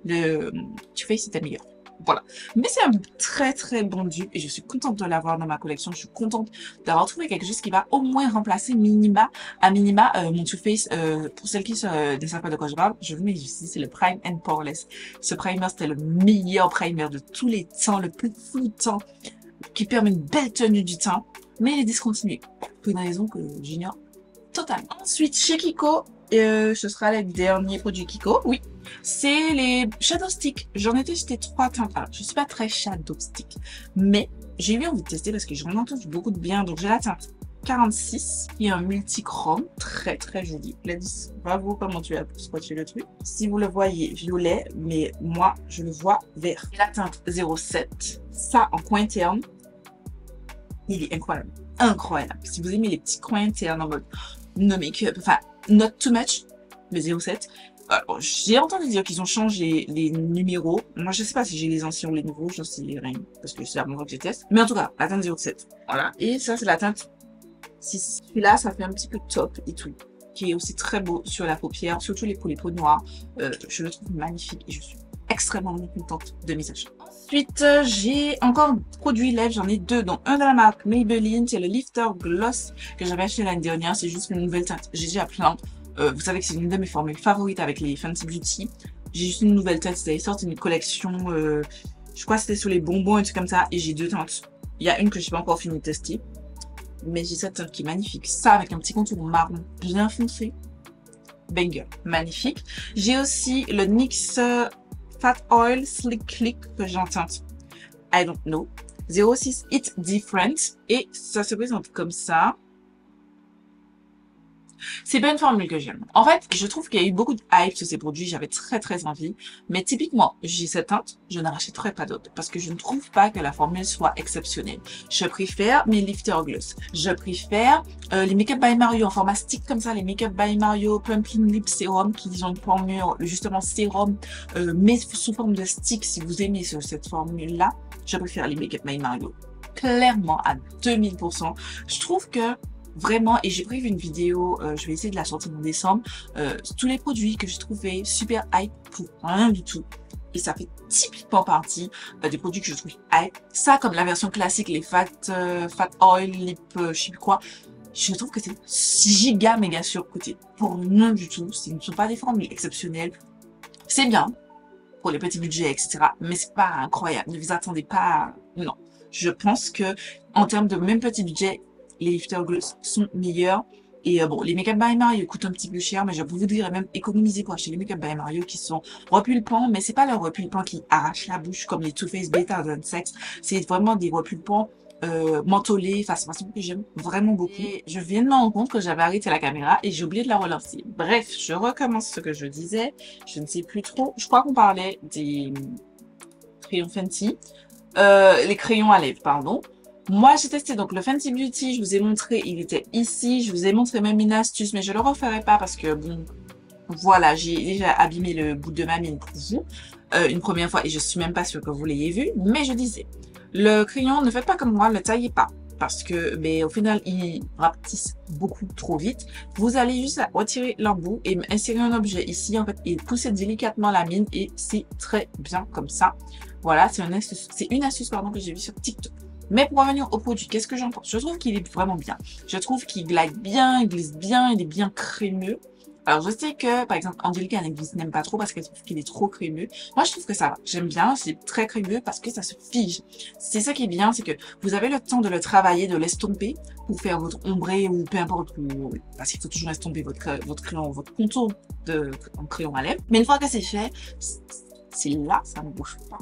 le Too Faced était meilleur. Voilà. Mais c'est un très très bon dupe et je suis contente de l'avoir dans ma collection. Je suis contente d'avoir trouvé quelque chose qui va au moins remplacer à minima mon Too Faced. Pour celles qui ne savent pas de quoi je parle, je vous mets ici, c'est le Prime and Poreless. Ce primer, c'était le meilleur primer de tous les temps, le plus floutant, qui permet une belle tenue du teint, mais il est discontinué. Pour une raison que j'ignore totalement. Ensuite, chez Kiko, ce sera les derniers produits Kiko, oui. C'est les Shadow Stick. J'en ai testé 3 teintes. Alors, je suis pas très Shadow Stick, mais j'ai eu envie de tester parce que j'en ai entendu beaucoup de bien. Donc, j'ai la teinte 46 qui est un multichrome très très joli. Gladys, bravo comment tu as swatché le truc. Si vous le voyez violet, mais moi je le vois vert. Et la teinte 07, ça en coin interne, il est incroyable. Incroyable. Si vous aimez les petits coins internes en mode no make-up, enfin not too much, le 07. Alors, j'ai entendu dire qu'ils ont changé les numéros. Moi, je sais pas si j'ai les anciens ou les nouveaux, j'en sais rien, parce que c'est la première fois que je teste. Mais en tout cas, la teinte 07. Voilà. Et ça, c'est la teinte 6. Celui-là, ça fait un petit peu top et tout, qui est aussi très beau sur la paupière, surtout pour les peaux noires. Je le trouve magnifique et je suis extrêmement contente de mes achats. Ensuite, j'ai encore un produit lèvres, j'en ai 2, dont un de la marque Maybelline, c'est le Lifter Gloss que j'avais acheté l'année dernière, c'est juste une nouvelle teinte. J'ai déjà plein. Vous savez que c'est une de mes formules favorites avec les Fenty Beauty. J'ai juste une nouvelle teinte, ils sortent une collection, je crois que c'était sur les bonbons et tout comme ça, et j'ai 2 teintes. Il y a une que je n'ai pas encore fini de tester, mais j'ai cette teinte qui est magnifique. Ça avec un petit contour marron bien foncé. Banger, magnifique. J'ai aussi le NYX Fat Oil Slick Click que j'ai en teinte I don't know. 06 It's Different. Et ça se présente comme ça. C'est pas une formule que j'aime. En fait, je trouve qu'il y a eu beaucoup de hype sur ces produits. J'avais très très envie. Mais typiquement, j'ai cette teinte, je n'en rachèterai pas d'autres. Parce que je ne trouve pas que la formule soit exceptionnelle. Je préfère mes Lifter Gloss. Je préfère les Makeup by Mario en format stick comme ça. Les Makeup by Mario Pumpkin Lip Serum qui ont une formule justement sérum. Mais sous forme de stick si vous aimez cette formule-là. Je préfère les Makeup by Mario. Clairement à 2000%. Je trouve que vraiment, et j'ai prévu une vidéo, je vais essayer de la sortir en décembre, tous les produits que j'ai trouvé super hype pour rien du tout. Et ça fait typiquement partie des produits que je trouve hype. Ça, comme la version classique, les Fat Oil, Lip, je sais plus quoi, je trouve que c'est giga méga surcoté. Pour rien du tout, ce ne sont pas des formules exceptionnelles. C'est bien pour les petits budgets, etc. Mais c'est pas incroyable. Ne vous attendez pas, non. Je pense que en termes de même petit budget, les Lifter Gloss sont meilleurs. Et bon, les Makeup by Mario coûtent un petit peu cher, mais je vous dirais même économiser pour acheter les Makeup by Mario qui sont repulpants, mais c'est pas leur repulpant qui arrache la bouche comme les Too Faced Beta Sex. C'est vraiment des repulpants mentholé, enfin c'est un parfum que j'aime vraiment beaucoup. Et je viens de me rendre compte que j'avais arrêté la caméra et j'ai oublié de la relancer. Bref, je recommence ce que je disais. Je ne sais plus trop. Je crois qu'on parlait des crayons Fenty. Les crayons à lèvres, pardon. Moi, j'ai testé donc le Fenty Beauty. Je vous ai montré, il était ici. Je vous ai montré même une astuce, mais je le referai pas parce que bon, voilà, j'ai déjà abîmé le bout de ma mine pour vous une première fois et je suis même pas sûre que vous l'ayez vu. Mais je disais, le crayon, ne faites pas comme moi, ne le taillez pas parce que, mais au final, il rapetisse beaucoup trop vite. Vous allez juste retirer l'embout et insérer un objet ici, en fait, et pousser délicatement la mine et c'est très bien comme ça. Voilà, c'est une astuce pardon, que j'ai vue sur TikTok. Mais pour revenir au produit, qu'est-ce que j'en pense? Je trouve qu'il est vraiment bien. Je trouve qu'il glide bien, il glisse bien, il est bien crémeux. Alors, je sais que, par exemple, Angelica n'aime pas trop parce qu'elle trouve qu'il est trop crémeux. Moi, je trouve que ça va. J'aime bien, c'est très crémeux parce que ça se fige. C'est ça qui est bien, c'est que vous avez le temps de le travailler, de l'estomper pour faire votre ombré ou peu importe, parce qu'il faut toujours estomper votre crayon, votre contour en crayon à lèvres. Mais une fois que c'est fait, c'est là, ça ne bouge pas.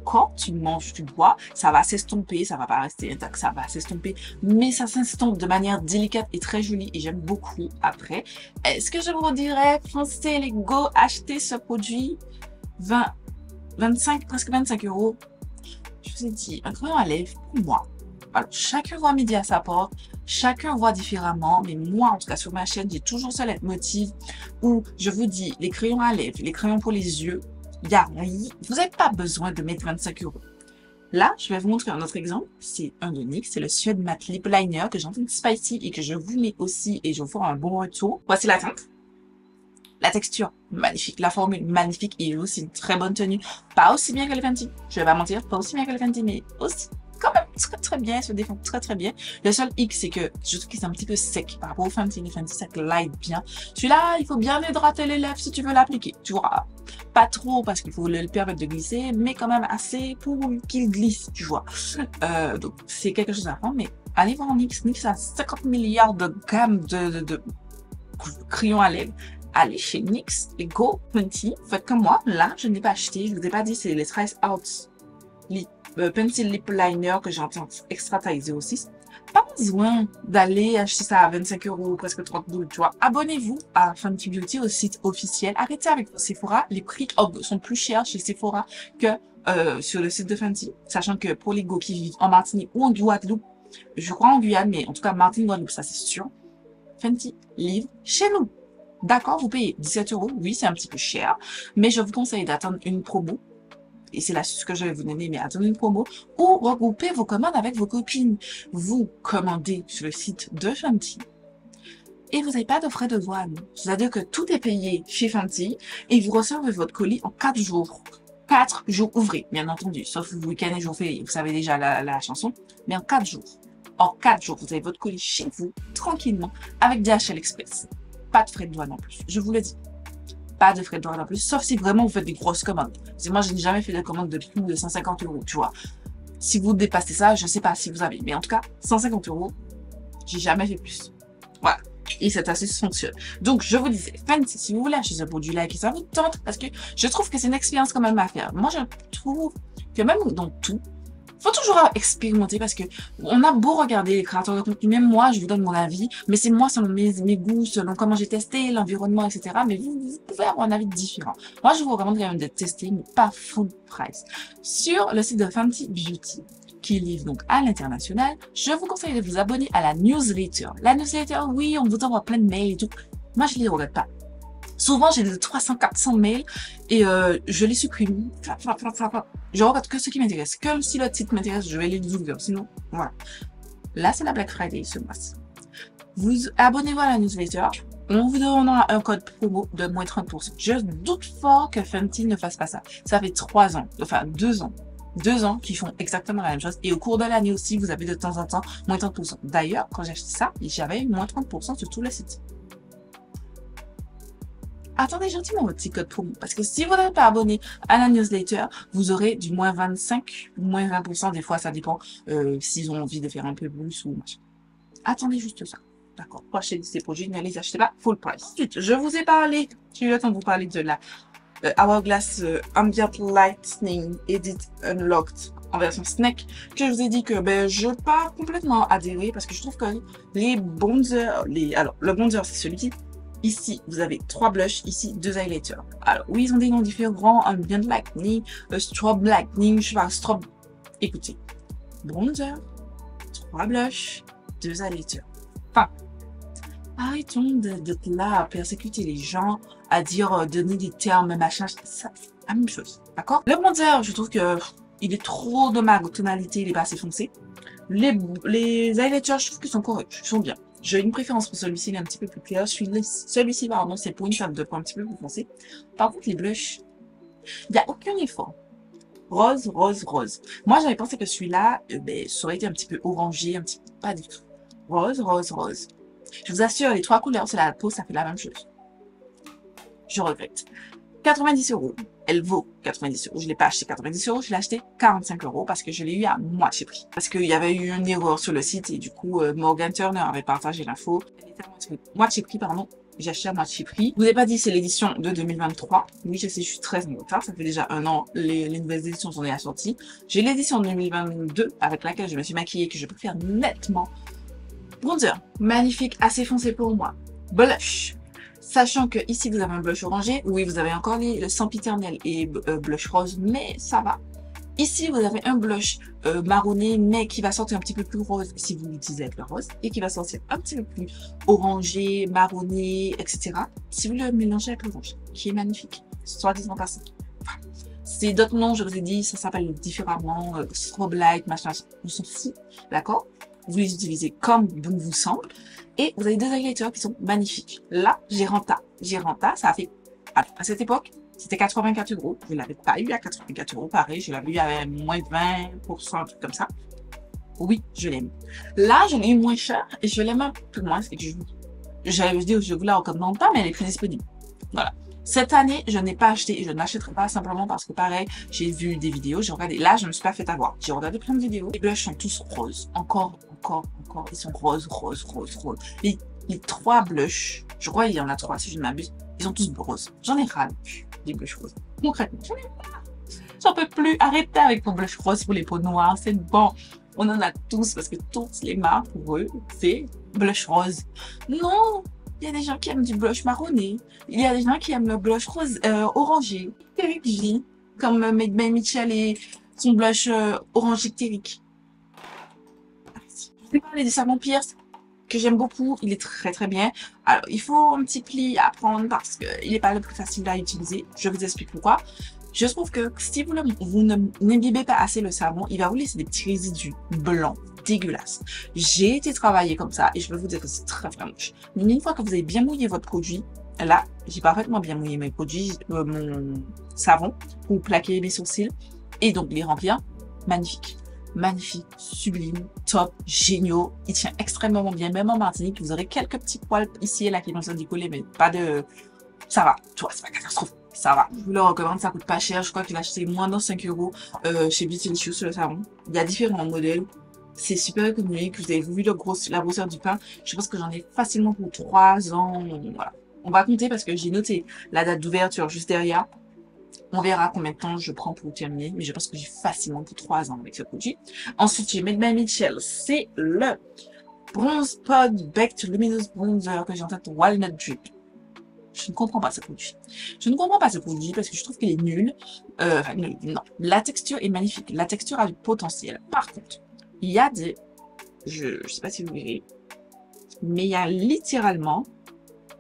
Quand tu manges, tu bois, ça va s'estomper, ça va pas rester intact, ça va s'estomper, mais ça s'estompe de manière délicate et très jolie et j'aime beaucoup après. Est-ce que je vous dirais, foncez les go, achetez ce produit, 25, presque 25 euros. Je vous ai dit, un crayon à lèvres, pour moi. Alors, chacun voit midi à sa porte, chacun voit différemment, mais moi, en tout cas, sur ma chaîne, j'ai toujours ce leitmotiv où je vous dis, les crayons à lèvres, les crayons pour les yeux, vous n'avez pas besoin de mettre 25 euros. Là, je vais vous montrer un autre exemple. C'est un de NYX, c'est le Suede Matte Lip Liner que j'entends spicy et que je vous mets aussi et je vous ferai un bon retour. Voici la teinte. La texture, magnifique. La formule, magnifique. Et aussi une très bonne tenue. Pas aussi bien que le Fenty. Je vais pas mentir, pas aussi bien que le Fenty, mais aussi quand même très bien, se défend très bien. Le seul hic, c'est que je trouve qu'il est un petit peu sec par rapport au Fenty. Le Fenty, ça glide bien. Celui-là, il faut bien hydrater les lèvres si tu veux l'appliquer. Tu vois, pas trop parce qu'il faut le permettre de glisser, mais quand même assez pour qu'il glisse, tu vois. Donc, c'est quelque chose à prendre, mais allez voir NYX. NYX a 50 milliards de gammes de crayons à lèvres. Allez chez NYX et go Fenty. Faites comme moi. Là, je n'ai pas acheté. Je vous ai pas dit, c'est les Trace Out Pencil Lip Liner que j'ai extra-taillé aussi. Pas besoin d'aller acheter ça à 25 euros, presque 30 €, tu vois. Abonnez-vous à Fenty Beauty, au site officiel. Arrêtez avec Sephora. Les prix sont plus chers chez Sephora que sur le site de Fenty. Sachant que pour les go qui vivent en Martinique ou en Guadeloupe, je crois en Guyane, mais en tout cas Martinique, Guadeloupe, ça c'est sûr. Fenty livre chez nous. D'accord, vous payez 17 euros. Oui, c'est un petit peu cher, mais je vous conseille d'attendre une promo. Et c'est l'astuce que je vais vous donner, mais attendez une promo, ou regroupez vos commandes avec vos copines. Vous commandez sur le site de Fenty et vous n'avez pas de frais de douane. C'est-à-dire que tout est payé chez Fenty et vous recevez votre colis en 4 jours. 4 jours ouvrés, bien entendu, sauf le week-end et jour férié, vous savez déjà la chanson, mais en 4 jours. En 4 jours, vous avez votre colis chez vous, tranquillement, avec DHL Express. Pas de frais de douane en plus, je vous le dis. Pas de frais de douane en plus, sauf si vraiment vous faites des grosses commandes. Parce que moi, je n'ai jamais fait de commande de plus de 150 euros, tu vois. Si vous dépassez ça, je ne sais pas si vous avez. Mais en tout cas, 150 euros, j'ai jamais fait plus. Voilà. Et cette astuce fonctionne. Donc, je vous disais, Fenty, si vous voulez acheter ce produit-là et que ça vous tente, parce que je trouve que c'est une expérience quand même à faire. Moi, je trouve que même dans tout, faut toujours expérimenter parce que on a beau regarder les créateurs de contenu, même moi, je vous donne mon avis, mais c'est moi selon mes goûts, selon comment j'ai testé, l'environnement, etc. Mais vous pouvez avoir un avis différent. Moi, je vous recommande quand même d'être testé, mais pas full price. Sur le site de Fenty Beauty, qui livre donc à l'international, je vous conseille de vous abonner à la newsletter. La newsletter, oui, on vous envoie plein de mails et tout. Moi, je les regarde pas. Souvent, j'ai de 300, 400 mails et je les supprime. Je regarde que ce qui m'intéresse. Que si le titre m'intéresse, je vais les ouvrir. Sinon, voilà. Là, c'est la Black Friday ce mois-ci. Vous abonnez-vous à la newsletter. On vous donnera un code promo de moins 30%. Je doute fort que Fenty ne fasse pas ça. Ça fait 3 ans, enfin 2 ans. 2 ans qu'ils font exactement la même chose. Et au cours de l'année aussi, vous avez de temps en temps moins 30%. D'ailleurs, quand j'ai acheté ça, j'avais moins 30% sur tout le site. Attendez gentiment votre petit code promo. Parce que si vous n'êtes pas abonné à la newsletter, vous aurez du moins 25 ou moins 20%. Des fois, ça dépend s'ils ont envie de faire un peu plus ou machin. Attendez juste ça. D'accord. Pour acheter ces produits, ne les achetez pas full price. Ensuite, je vous ai parlé, j'ai eu le temps de vous parler de la Hourglass Ambient Lightning Edit Unlocked en version snack que je vous ai dit que ben, je n'ai pas complètement adhéré parce que je trouve que les bronzers, alors le bronzer c'est celui-ci. Ici, vous avez 3 blushs, ici 2 highlighters. Alors oui, ils ont des noms différents, un Ambient Lightning, un Strobe Lightning, je sais pas, Strobe. Écoutez, bronzer, 3 blushs, 2 highlighters. Enfin, arrêtons d'être là à persécuter les gens, à dire, donner des termes, machin, ça, c'est la même chose, d'accord? Le bronzer, je trouve que il est trop de ma tonalité, il est pas assez foncé. Les highlighters, je trouve qu'ils sont corrects, ils sont bien. J'ai une préférence pour celui-ci, il est un petit peu plus clair. Celui-ci, pardon, c'est pour une femme de peau un petit peu plus foncée. Par contre, les blushs, il n'y a aucun effort. Rose, rose, rose. Moi, j'avais pensé que celui-là, ben, ça aurait été un petit peu orangé, un petit peu, pas du tout. Rose, rose, rose. Je vous assure, les 3 couleurs sur la peau, ça fait la même chose. Je regrette. 90 €. Elle vaut 90 €. Je ne l'ai pas acheté 90 €, je l'ai acheté 45 € parce que je l'ai eu à moitié prix. Parce qu'il y avait eu une erreur sur le site et du coup, Morgan Turner avait partagé l'info. Elle était à moitié prix, pardon. J'ai acheté à moitié prix. Je vous ai pas dit, c'est l'édition de 2023. Oui, je sais, je suis très en retard. Ça fait déjà un an, les nouvelles éditions sont déjà sorties. J'ai l'édition de 2022 avec laquelle je me suis maquillée que je préfère nettement. Bronzer, magnifique, assez foncé pour moi. Blush. Sachant que ici vous avez un blush orangé, oui vous avez encore le sempiternel et blush rose, mais ça va. Ici vous avez un blush marronné, mais qui va sortir un petit peu plus rose si vous l'utilisez avec le rose, et qui va sortir un petit peu plus orangé, marronné, etc. Si vous le mélangez avec l'orange, qui est magnifique, soit disant passant. C'est d'autres noms, je vous ai dit, ça s'appelle différemment, strobe light, machin, on s'en fout, d'accord? Vous les utilisez comme bon vous semble. Et vous avez 2 highlighters qui sont magnifiques. Là, j'ai Renta. J'ai Renta, ça a fait... Alors, à cette époque, c'était 84 €. Je ne l'avais pas eu à 84 €, pareil. Je l'avais eu à moins de 20%, un truc comme ça. Oui, je l'aime. Là, je l'ai eu moins cher et je l'aime un peu moins. C'est que j'avais dit, je vous la recommande pas, mais elle est plus disponible. Voilà. Cette année, je n'ai pas acheté et je n'achèterai pas simplement parce que pareil, j'ai vu des vidéos, j'ai regardé. Là, je ne me suis pas fait avoir. J'ai regardé plein de vidéos. Les blushs sont tous roses. Encore. Ils sont roses. Les 3 blushs, je crois qu'il y en a 3 si je ne m'abuse, ils sont tous roses. J'en ai ras des blushs roses. Concrètement, j'en ai marre. J'en peux plus. Arrêtez avec vos blushs roses pour les peaux noires. C'est bon. On en a tous parce que toutes les marques pour eux, c'est blush rose. Non! Il y a des gens qui aiment du blush marronné. Il y a des gens qui aiment le blush rose, orangé. Terrique J, comme Made by Mitchell et son blush orangé terrique. Je vais parler des savons Pierce, que j'aime beaucoup. Il est très très bien. Alors, il faut un petit pli à prendre parce qu'il n'est pas le plus facile à utiliser. Je vous explique pourquoi. Je trouve que si vous n'imbibez pas assez le savon, il va vous laisser des petits résidus blancs. Dégueulasse. J'ai été travailler comme ça et je peux vous dire que c'est très moche. Mais une fois que vous avez bien mouillé votre produit, là, j'ai parfaitement bien mouillé mes produits, mon savon pour plaquer mes sourcils et donc les remplir. Magnifique. Magnifique, sublime, top, géniaux. Il tient extrêmement bien. Même en Martinique, vous aurez quelques petits poils ici et là qui vont se décoller, mais pas de... Ça va. Tu vois, c'est pas catastrophique. Ça va. Je vous le recommande, ça coûte pas cher. Je crois qu'il a acheté moins de 5 € chez Beauty sur le savon. Il y a différents modèles. C'est super économique. Vous avez vu la grosseur du pain. Je pense que j'en ai facilement pour 3 ans. Voilà. On va compter parce que j'ai noté la date d'ouverture juste derrière. On verra combien de temps je prends pour terminer. Mais je pense que j'ai facilement pour 3 ans avec ce produit. Ensuite, j'ai Made by Mitchell. C'est le Bronze Pod Baked Luminous Bronzer que j'ai en tête Walnut Drip. Je ne comprends pas ce produit. Je ne comprends pas ce produit parce que je trouve qu'il est nul. Enfin, nul, non. La texture est magnifique. La texture a du potentiel. Par contre, il y a des... Je sais pas si vous verrez. Mais il y a littéralement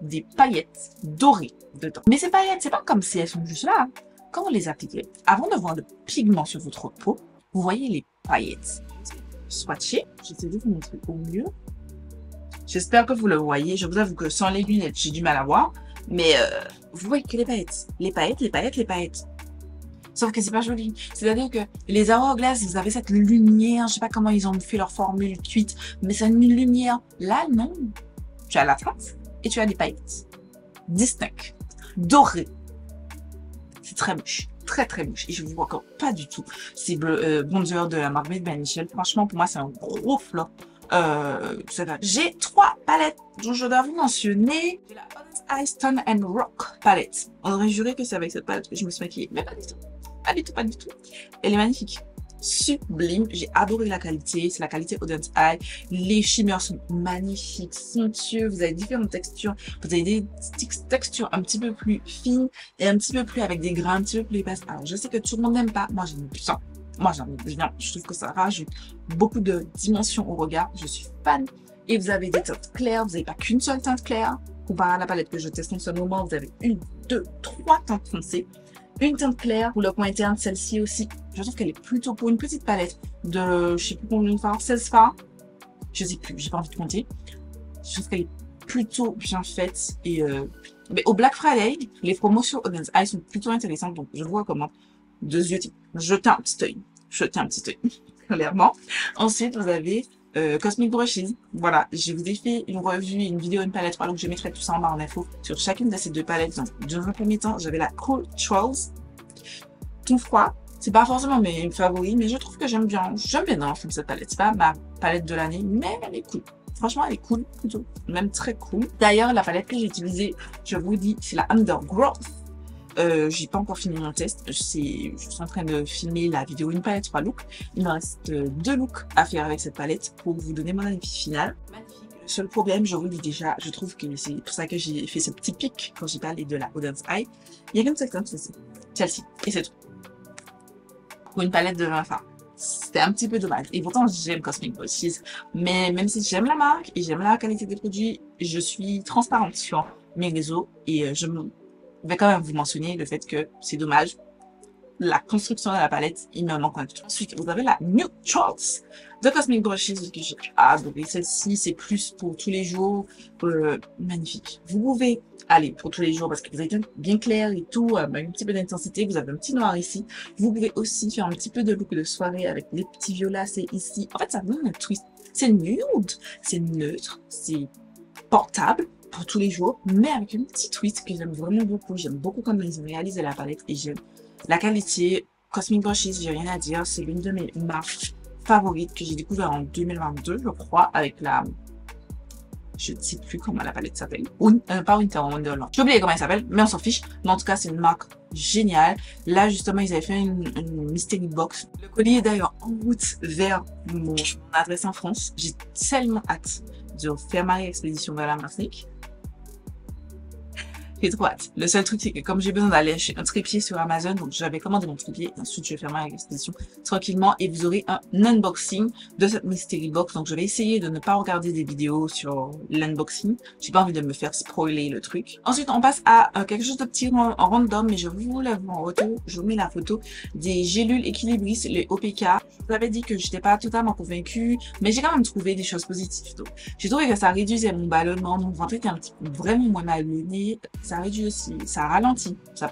des paillettes dorées dedans. Mais ces paillettes, c'est pas comme si elles sont juste là. Quand vous les appliquez, avant de voir le pigment sur votre peau, vous voyez les paillettes. Swatché. J'essaie de vous montrer au mieux. J'espère que vous le voyez. Je vous avoue que sans les lunettes, j'ai du mal à voir. Mais vous voyez que les paillettes. Les paillettes. Sauf que c'est pas joli. C'est-à-dire que les Hourglass, vous avez cette lumière. Je sais pas comment ils ont fait leur formule cuite. Mais c'est une lumière. Là, non. Tu as la trace et tu as des paillettes. Distinctes. Dorées. C'est très moche. Très moche. Et je vous vois encore pas du tout. C'est bronzer de la marque Made by Mitchell. Franchement, pour moi, c'est un gros flop. J'ai 3 palettes dont je dois vous mentionner. J'ai la Honest Ice Stone and Rock palette. On aurait juré que c'est avec cette palette que je me suis maquillée. Mais pas du tout. Pas du tout. Elle est magnifique. sublime. J'ai adoré la qualité. C'est la qualité Audience Eye. Les shimmers sont magnifiques, somptueux. Vous avez différentes textures. Vous avez des textures un petit peu plus fines et un petit peu plus avec des grains un petit peu plus épaisses. Alors, je sais que tout le monde n'aime pas. Moi, j'aime bien. Moi, j'aime bien. Je trouve que ça rajoute beaucoup de dimensions au regard. Je suis fan. Et vous avez des teintes claires. Vous n'avez pas qu'une seule teinte claire. Comparé à la palette que je teste en ce moment, vous avez 1, 2, 3 teintes foncées. Une teinte claire pour le coin interne, celle-ci aussi. Je trouve qu'elle est plutôt pour une petite palette de, je sais plus combien de fards, 16 fards. Je sais plus, j'ai pas envie de compter. Je trouve qu'elle est plutôt bien faite. Et mais au Black Friday, les promos sur Audience Eye sont plutôt intéressantes. Donc je vous recommande de jeter un petit œil. Jeter un petit œil, clairement. Ensuite, vous avez Cosmic Brushes. Voilà, je vous ai fait une revue, une vidéo, une palette. Donc je mettrai tout ça en barre d'infos sur chacune de ces deux palettes. Donc, dans un premier temps, j'avais la Cool Trolls. Tout froid. C'est pas forcément mes favoris, mais je trouve que j'aime bien. J'aime bien dans cette palette. C'est pas ma palette de l'année, mais elle est cool. Franchement, elle est cool, plutôt. Même très cool. D'ailleurs, la palette que j'ai utilisée, je vous dis, c'est la Undergrowth. J'ai pas encore fini mon test. Je suis en train de filmer la vidéo une palette 3 looks. Il me reste 2 looks à faire avec cette palette pour vous donner mon avis final. Magnifique. Le seul problème, je vous le dis déjà, je trouve que c'est pour ça que j'ai fait ce petit pic quand j'ai parlé de la Audience Eye. Il y a comme ça, celle-ci, et c'est tout. Pour une palette de 20 fards. C'était un petit peu dommage. Et pourtant, j'aime Cosmic Brushes. Mais même si j'aime la marque et j'aime la qualité des produits, je suis transparente sur mes réseaux et je vais quand même vous mentionner le fait que c'est dommage. La construction de la palette, il me manque un truc. Ensuite, vous avez la Neutrals de Cosmic Brushes que j'ai adoré. Celle-ci, c'est plus pour tous les jours. Magnifique. Vous pouvez aller pour tous les jours parce que vous êtes bien clair et tout, un petit peu d'intensité. Vous avez un petit noir ici. Vous pouvez aussi faire un petit peu de look de soirée avec les petits violacés ici. En fait, ça donne un twist. C'est nude, c'est neutre, c'est portable pour tous les jours, mais avec une petite twist que j'aime vraiment beaucoup. J'aime beaucoup comment ils ont réalisé la palette et j'aime la qualité. Cosmic Brushes, j'ai rien à dire. C'est l'une de mes marques favorites que j'ai découvert en 2022, je crois, avec la... Je ne sais plus comment la palette s'appelle. Pas Winter Wonderland. J'ai oublié comment elle s'appelle, mais on s'en fiche. Mais en tout cas, c'est une marque géniale. Là, justement, ils avaient fait une mystery box. Le colis est d'ailleurs en route vers mon adresse en France. J'ai tellement hâte de faire ma expédition vers la Martinique. J'ai trop hâte. Le seul truc, c'est que comme j'ai besoin d'aller acheter un trépied sur Amazon, donc j'avais commandé mon trépied, ensuite je vais faire ma expédition tranquillement et vous aurez un unboxing de cette mystery box. Donc je vais essayer de ne pas regarder des vidéos sur l'unboxing. J'ai pas envie de me faire spoiler le truc. Ensuite, on passe à quelque chose de petit random, mais je vous lève en retour. Je vous mets la photo des gélules équilibristes, les OPK. Je vous avais dit que j'étais pas totalement convaincue, mais j'ai quand même trouvé des choses positives. Donc, j'ai trouvé que ça réduisait mon ballonnement, mon ventre était un petit peu vraiment moins ballonné. Ça réduit aussi, ça ralentit, ça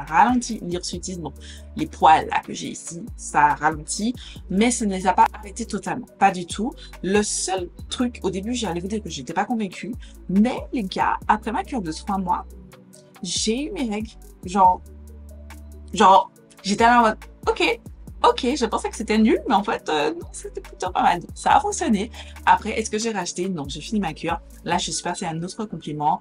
ralentit l'hirsutisme, donc les poils là que j'ai ici, ça ralentit, mais ça ne les a pas arrêtés totalement, pas du tout. Le seul truc, au début j'allais vous dire que j'étais pas convaincue, mais les gars, après ma cure de 3 mois, j'ai eu mes règles, genre, j'étais là en mode, ok, je pensais que c'était nul, mais en fait, non, c'était plutôt pas mal. Ça a fonctionné. Après, est-ce que j'ai racheté? Non, j'ai fini ma cure. Là, je suis passée à un autre compliment.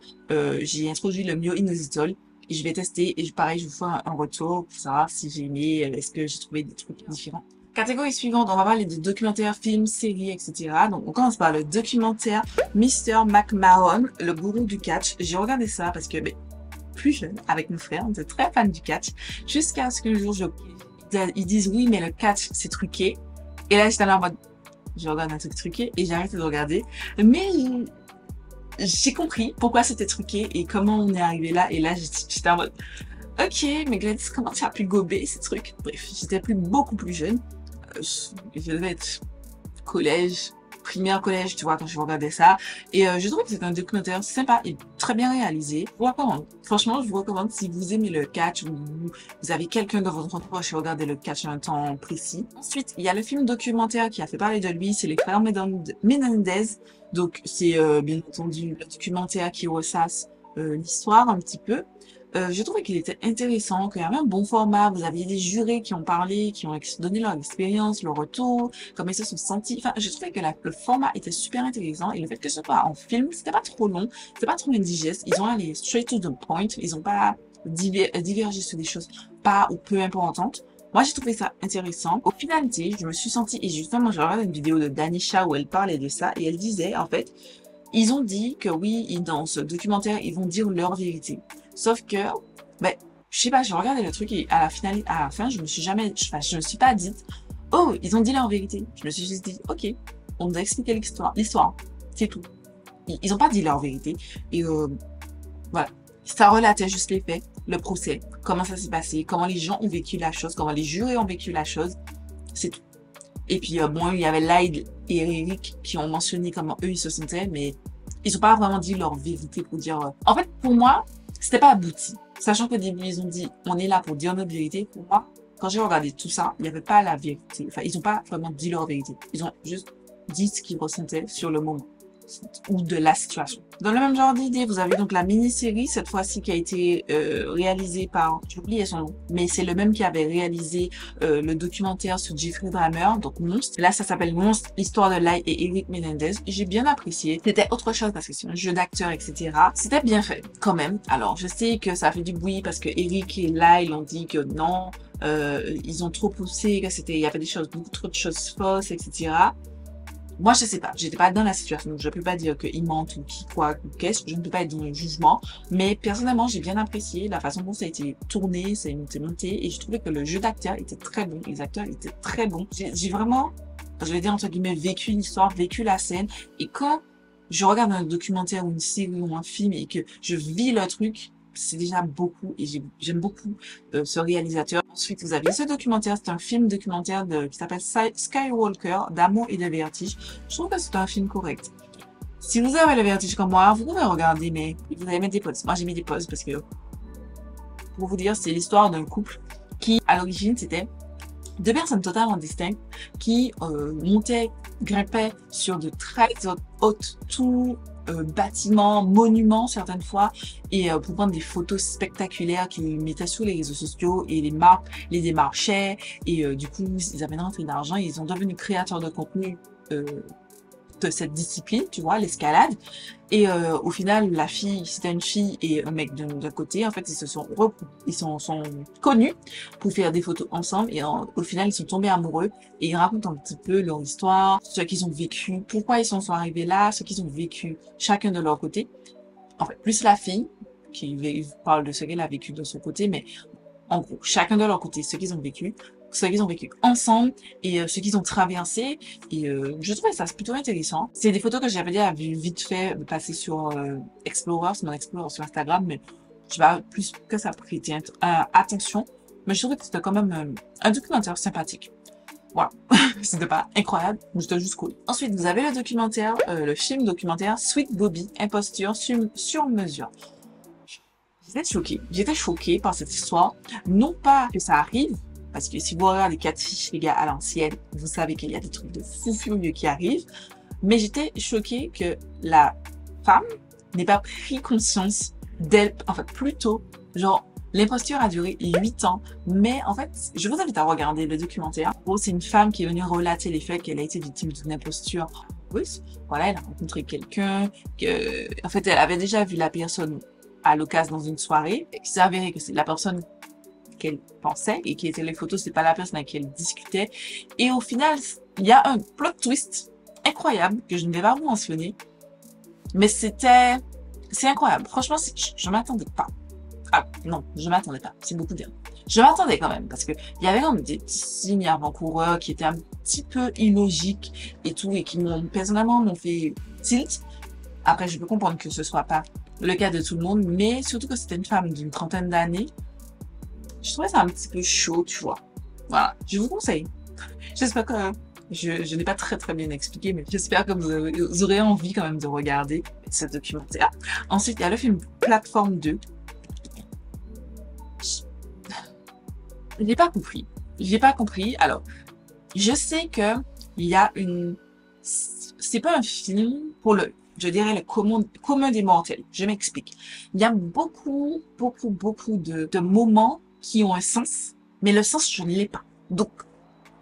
J'ai introduit le myo-inositol et je vais tester. Et pareil, je vous ferai un retour pour savoir si j'ai aimé, est-ce que j'ai trouvé des trucs différents. Catégorie suivante, on va parler de documentaires, films, séries, etc. Donc, on commence par le documentaire Mr. McMahon, le gourou du catch. J'ai regardé ça parce que, plus jeune, avec mon frère, on était très fan du catch, jusqu'à ce que le jour, ils disent oui, mais le catch, c'est truqué. Et là, j'étais là en mode, je regarde un truc truqué et j'ai arrêté de regarder. Mais j'ai compris pourquoi c'était truqué et comment on est arrivé là. Et là, j'étais en mode, ok, mais Gladys, comment tu as pu gober ces trucs? Bref, j'étais beaucoup plus jeune. Je devais être collège, primaire, collège, tu vois, quand je regardais ça. Et je trouve que c'est un documentaire sympa et très bien réalisé. Je vous recommande. Franchement, je vous recommande si vous aimez le catch ou vous avez quelqu'un dans votre entourage qui regarde le catch à un temps précis. Ensuite, il y a le film documentaire qui a fait parler de lui, c'est les frères Menendez. Donc, c'est bien entendu le documentaire qui ressasse l'histoire un petit peu. J'ai trouvé qu'il était intéressant, qu'il y avait un bon format. Vous aviez des jurés qui ont parlé, qui ont donné leur expérience, leur retour, comment ils se sont sentis. Enfin, j'ai trouvé que le format était super intéressant et le fait que ce soit en film, c'était pas trop long, c'était pas trop indigeste. Ils ont allé straight to the point. Ils ont pas divergé sur des choses pas ou peu importantes. Moi, j'ai trouvé ça intéressant. Au final, tu sais, je me suis sentie, et justement, j'ai regardé une vidéo de Danisha où elle parlait de ça, et elle disait, en fait, ils ont dit que oui, dans ce documentaire, ils vont dire leur vérité. Sauf que, ben, je sais pas, j'ai regardé le truc et à la fin, je me suis jamais, enfin, je me suis pas dit, oh, ils ont dit leur vérité. Je me suis juste dit, ok, on nous a expliqué l'histoire, c'est tout. Ils ont pas dit leur vérité. Et voilà. Ça relatait juste les faits, le procès, comment ça s'est passé, comment les gens ont vécu la chose, comment les jurés ont vécu la chose, c'est tout. Et puis, bon, il y avait Lyle et Eric qui ont mentionné comment eux, ils se sentaient, mais ils ont pas vraiment dit leur vérité pour dire... En fait, pour moi, c'était pas abouti. Sachant qu'au début, ils ont dit, on est là pour dire notre vérité. Pour moi, quand j'ai regardé tout ça, il n'y avait pas la vérité. Enfin, ils ont pas vraiment dit leur vérité. Ils ont juste dit ce qu'ils ressentaient sur le moment ou de la situation. Dans le même genre d'idée, vous avez donc la mini-série, cette fois-ci qui a été réalisée par, j'ai oublié son nom, mais c'est le même qui avait réalisé le documentaire sur Jeffrey Dahmer, donc Monstre. Là, ça s'appelle Monstre, l'histoire de Lyle et Eric Menendez. J'ai bien apprécié. C'était autre chose parce que c'est un jeu d'acteur, etc. C'était bien fait, quand même. Alors, je sais que ça fait du bruit parce que Eric et Lyle ont dit que non, ils ont trop poussé, que il y avait des choses, beaucoup trop de choses fausses, etc. Moi, je sais pas. J'étais pas dans la situation, donc je peux pas dire qu'ils mentent ou qui quoi ou qu'est-ce. Je ne peux pas être dans le jugement. Mais personnellement, j'ai bien apprécié la façon dont ça a été tourné, ça a été monté, et je trouvais que le jeu d'acteur était très bon. Les acteurs étaient très bons. J'ai vraiment, je vais dire entre guillemets, vécu l'histoire, vécu la scène. Et quand je regarde un documentaire ou une série ou un film et que je vis le truc, c'est déjà beaucoup et j'aime beaucoup ce réalisateur. Ensuite, vous avez ce documentaire, c'est un film documentaire qui s'appelle Skywalker, d'amour et de vertige. Je trouve que c'est un film correct. Si vous avez le vertige comme moi, vous pouvez regarder, mais vous allez mettre des pauses. Moi, j'ai mis des pauses parce que, pour vous dire, c'est l'histoire d'un couple qui, à l'origine, c'était deux personnes totalement distinctes qui montaient, grimpaient sur de très hautes tours, bâtiments, monuments certaines fois, et pour prendre des photos spectaculaires qu'ils mettaient sur les réseaux sociaux, et les marques les démarchaient, et du coup ils avaient une rentrée d'argent, et ils sont devenus créateurs de contenu de cette discipline, tu vois, l'escalade. Et au final, la fille, c'était une fille et un mec d'un côté. En fait, ils sont connus pour faire des photos ensemble. Et au final, ils sont tombés amoureux. Et ils racontent un petit peu leur histoire, ce qu'ils ont vécu, pourquoi ils sont arrivés là, ce qu'ils ont vécu chacun de leur côté. En fait, plus la fille, qui parle de ce qu'elle a vécu de son côté, mais en gros, chacun de leur côté, ce qu'ils ont vécu ensemble et ce qu'ils ont traversé. Et je trouvais ça plutôt intéressant. C'est des photos que j'avais déjà vu vite fait passer sur Explorer, sur mon Explorer sur Instagram, mais je vais plus que ça prêter attention. Mais je trouvais que c'était quand même un documentaire sympathique. Voilà, c'était pas incroyable, mais c'était juste cool. Ensuite, vous avez le documentaire, le film documentaire Sweet Bobby, imposture sur mesure. J'étais choquée par cette histoire. Non pas que ça arrive, parce que si vous regardez Catfish, les gars, à l'ancienne, vous savez qu'il y a des trucs de fou furieux qui arrivent. Mais j'étais choquée que la femme n'ait pas pris conscience d'elle, en fait, plutôt, genre, l'imposture a duré 8 ans. Mais en fait, je vous invite à regarder le documentaire. Oh, c'est une femme qui est venue relater les faits qu'elle a été victime d'une imposture russe. Voilà, elle a rencontré quelqu'un que, en fait, elle avait déjà vu la personne à l'occasion dans une soirée, et qui s'est avéré que c'est la personne qu'elle pensait et qui était les photos, c'est pas la personne avec qui elle discutait. Et au final, il y a un plot twist incroyable que je ne vais pas vous mentionner, mais c'est incroyable. Franchement, je m'attendais pas. Ah non, je m'attendais pas. C'est beaucoup dire. Je m'attendais quand même parce que il y avait comme des petits signes avant-coureurs qui étaient un petit peu illogiques et tout, et qui personnellement m'ont fait tilt. Après, je peux comprendre que ce soit pas le cas de tout le monde, mais surtout que c'était une femme d'une trentaine d'années. Je trouvais ça un petit peu chaud, tu vois. Voilà, je vous conseille. J'espère que je n'ai pas très bien expliqué, mais j'espère que vous aurez envie quand même de regarder ce documentaire. Ensuite, il y a le film Plateforme 2. Je n'ai pas compris. J'ai pas compris. Alors, je sais que il y a c'est pas un film pour je dirais le commun des mortels. Je m'explique. Il y a beaucoup de moments qui ont un sens, mais le sens, je ne l'ai pas. Donc,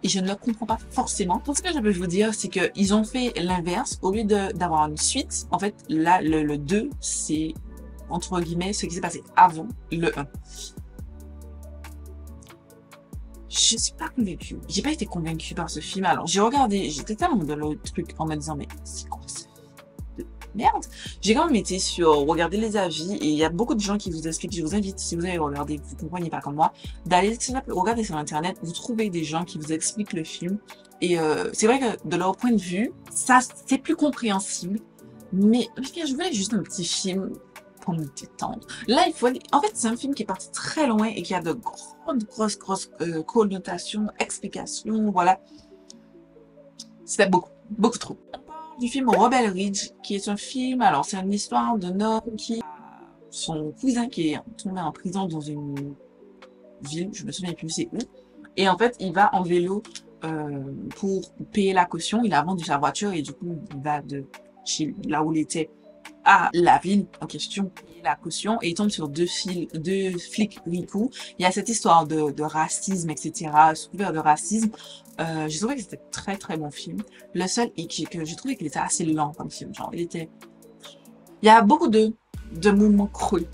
et je ne le comprends pas forcément. Tout ce que je peux vous dire, c'est qu'ils ont fait l'inverse. Au lieu d'avoir une suite, en fait, là, le 2, c'est, entre guillemets, ce qui s'est passé avant le 1. je suis pas convaincue. J'ai pas été convaincue par ce film. Alors, j'ai regardé, j'étais tellement dans le truc en me disant, mais c'est quoi ça? Merde. J'ai quand même été sur regarder les avis et il y a beaucoup de gens qui vous expliquent. Je vous invite, si vous avez regardé, vous comprenez pas comme moi, d'aller regarder sur internet, vous trouvez des gens qui vous expliquent le film. Et c'est vrai que de leur point de vue, ça c'est plus compréhensible. Mais je voulais juste un petit film pour me détendre. Là, il faut aller... En fait, c'est un film qui est parti très loin et qui a de grosses connotations, explications, voilà. C'était beaucoup trop. Du film Rebel Ridge, qui est un film, alors c'est une histoire d'un homme qui a son cousin qui est tombé en prison dans une ville, je me souviens plus c'est où, et en fait il va en vélo pour payer la caution, il a vendu sa voiture et du coup il va de chez là où il était à la ville en question, la caution, et il tombe sur deux flics ripoux. Il y a cette histoire de racisme, etc., sous couvert de racisme. J'ai trouvé que c'était très bon film. Le seul que j'ai trouvé qu'il était assez lent comme film, genre il y a beaucoup de moments creux,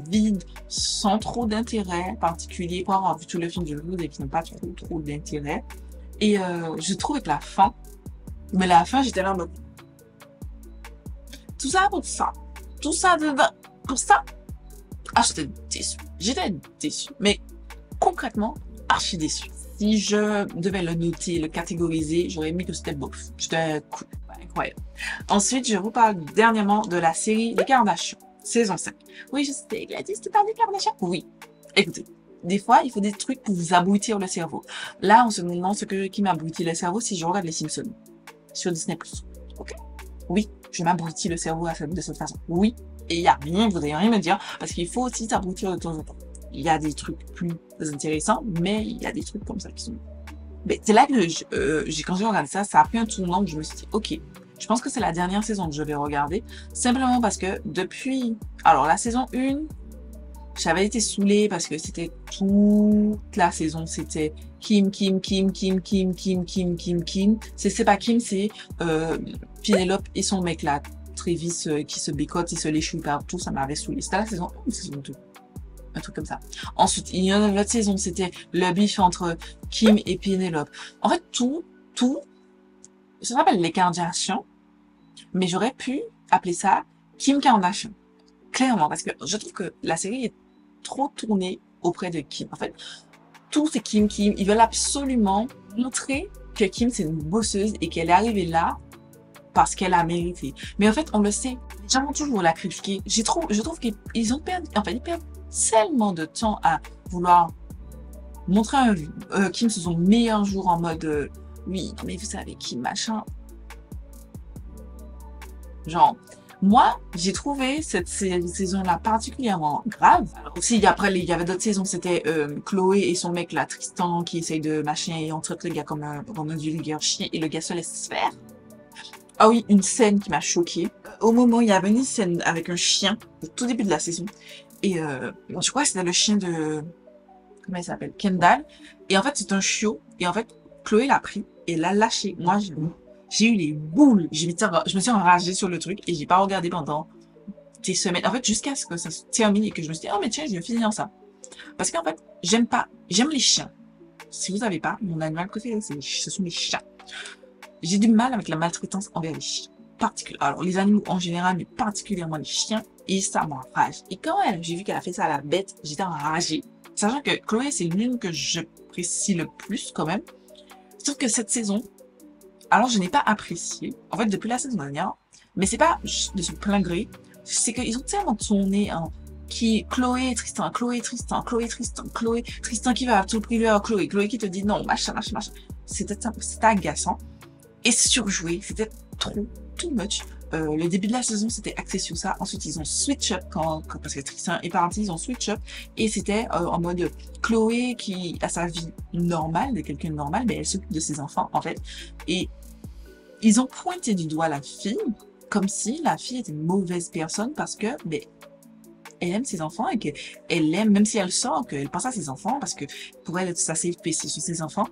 vides, sans trop d'intérêt particulier, pour avoir vu tout le film du Hollywood et qui n'ont pas trop d'intérêt. Et je trouvais que la fin, mais la fin j'étais là en mode tout ça pour ça. Tout ça pour ça. Ah, j'étais déçue. Mais concrètement, archi déçue. Si je devais le noter, le catégoriser, j'aurais mis que c'était bof. J'étais cool. Ouais, incroyable. Ensuite, je vous parle dernièrement de la série Les Kardashians, saison 5. Oui, je sais, Gladys, tu parles des Kardashians? Oui. Écoutez, des fois, il faut des trucs pour vous abrutir le cerveau. Là, on se demande qui m'abrutit le cerveau si je regarde les Simpsons sur Disney+. Ok? Oui, je m'abrutis le cerveau de cette façon. Oui, et il y a rien, vous n'allez rien me dire, parce qu'il faut aussi s'abrutir de temps en temps. Il y a des trucs plus intéressants, mais il y a des trucs comme ça qui sont... Mais c'est là que quand j'ai regardé ça, ça a pris un tournant où je me suis dit, ok, je pense que c'est la dernière saison que je vais regarder, simplement parce que depuis... Alors, la saison 1, j'avais été saoulée parce que c'était toute la saison, c'était Kim. C'est pas Kim, c'est Penelope et son mec là, Travis, qui se bécotent, ils se l'échouent partout, ça m'avait saoulée. C'était la saison 1 ou saison 2? Un truc comme ça. Ensuite, il y en a l'autre saison, c'était le bif entre Kim et Penelope. En fait, tout, ça s'appelle les Kardashians, mais j'aurais pu appeler ça Kim Kardashian. Clairement, parce que je trouve que la série est trop tournée auprès de Kim. En fait, tout c'est Kim. Ils veulent absolument montrer que Kim, c'est une bosseuse et qu'elle est arrivée là parce qu'elle a mérité. Mais en fait, on le sait. Les gens vont toujours la critiquer. Je trouve qu'ils ont perdu, ils perdent tellement de temps à vouloir montrer Kim sous son meilleur jour en mode oui, non mais vous savez Kim, machin. Genre, moi, j'ai trouvé cette saison-là particulièrement grave. Alors aussi, après, il y avait d'autres saisons, c'était Chloé et son mec là, Tristan, qui essaye de machin et on traite le gars comme un vulgaire chien et le gars se laisse faire. Ah oui, une scène qui m'a choquée. Au moment, il y avait une scène avec un chien, au tout début de la saison. Et je crois que c'était le chien de... Comment il s'appelle? Kendall. Et en fait, c'est un chiot. Et en fait, Chloé l'a pris et l'a lâché. Moi, j'ai eu les boules. Je me suis enragée sur le truc et j'ai pas regardé pendant des semaines. En fait, jusqu'à ce que ça se termine et que je me suis dit, oh, mais tiens, je vais finir ça. Parce qu'en fait, j'aime les chiens. Si vous savez pas, mon animal préféré, ce sont les chats. J'ai du mal avec la maltraitance envers les chiens. Alors, les animaux en général, mais particulièrement les chiens. Et ça m'enrage. Et quand j'ai vu qu'elle a fait ça à la bête, j'étais enragée. Sachant que Chloé, c'est l'une que j'apprécie le plus quand même. Sauf que cette saison, alors je n'ai pas apprécié, en fait depuis la saison dernière, mais c'est pas de son plein gré, c'est qu'ils ont tellement tourné en Chloé, Tristan qui va à tout prix vers Chloé qui te dit non, machin. C'était agaçant et surjoué, c'était too much. Le début de la saison, c'était axé sur ça. Ensuite, ils ont switch up parce que Tristan est parti, ils ont switch up. Et c'était en mode Chloé qui a sa vie normale, de quelqu'un de normal, mais elle s'occupe de ses enfants, en fait. Et ils ont pointé du doigt la fille, comme si la fille était une mauvaise personne parce que, elle aime ses enfants et qu'elle aime, même si elle sort, qu'elle pense à ses enfants parce que pour elle, ça s'est sur ses enfants.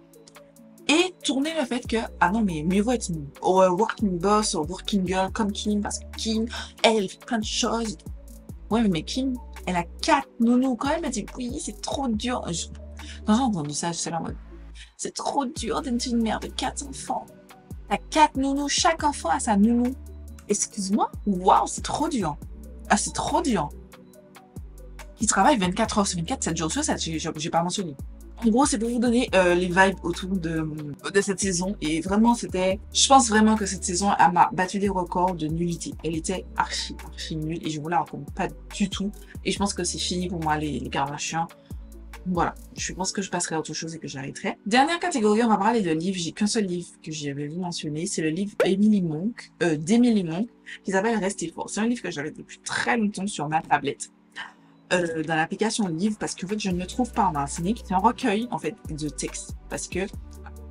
Et tourner le fait que, ah non, mais mieux vaut être une working boss ou working girl comme Kim, parce que Kim, elle fait plein de choses. Ouais, mais Kim, elle a 4 nounous. Quand elle m'a dit, oui, c'est trop dur. Quand j'ai entendu ça, je suis là en mode, c'est trop dur d'être une mère de 4 enfants. T'as 4 nounous, chaque enfant a sa nounou. Excuse-moi? Waouh, c'est trop dur. Ah, c'est trop dur. Ils travaillent 24 heures sur 24, 7 jours sur 7, j'ai pas mentionné. En gros, c'est pour vous donner les vibes autour de cette saison. Et vraiment, je pense vraiment que cette saison, elle m'a battu des records de nullité. Elle était archi nulle et je vous la recommande pas du tout. Et je pense que c'est fini pour moi, les Kardashians. Voilà, je pense que je passerai à autre chose et que j'arrêterai. Dernière catégorie, on va parler de livres. J'ai qu'un seul livre que j'avais vu mentionner, c'est le livre d'Emily Monk, qui s'appelle Restez fort. C'est un livre que j'avais depuis très longtemps sur ma tablette, dans l'application livre, parce qu'en fait, je ne le trouve pas en martinique. C'est un recueil, en fait, de textes. Parce que,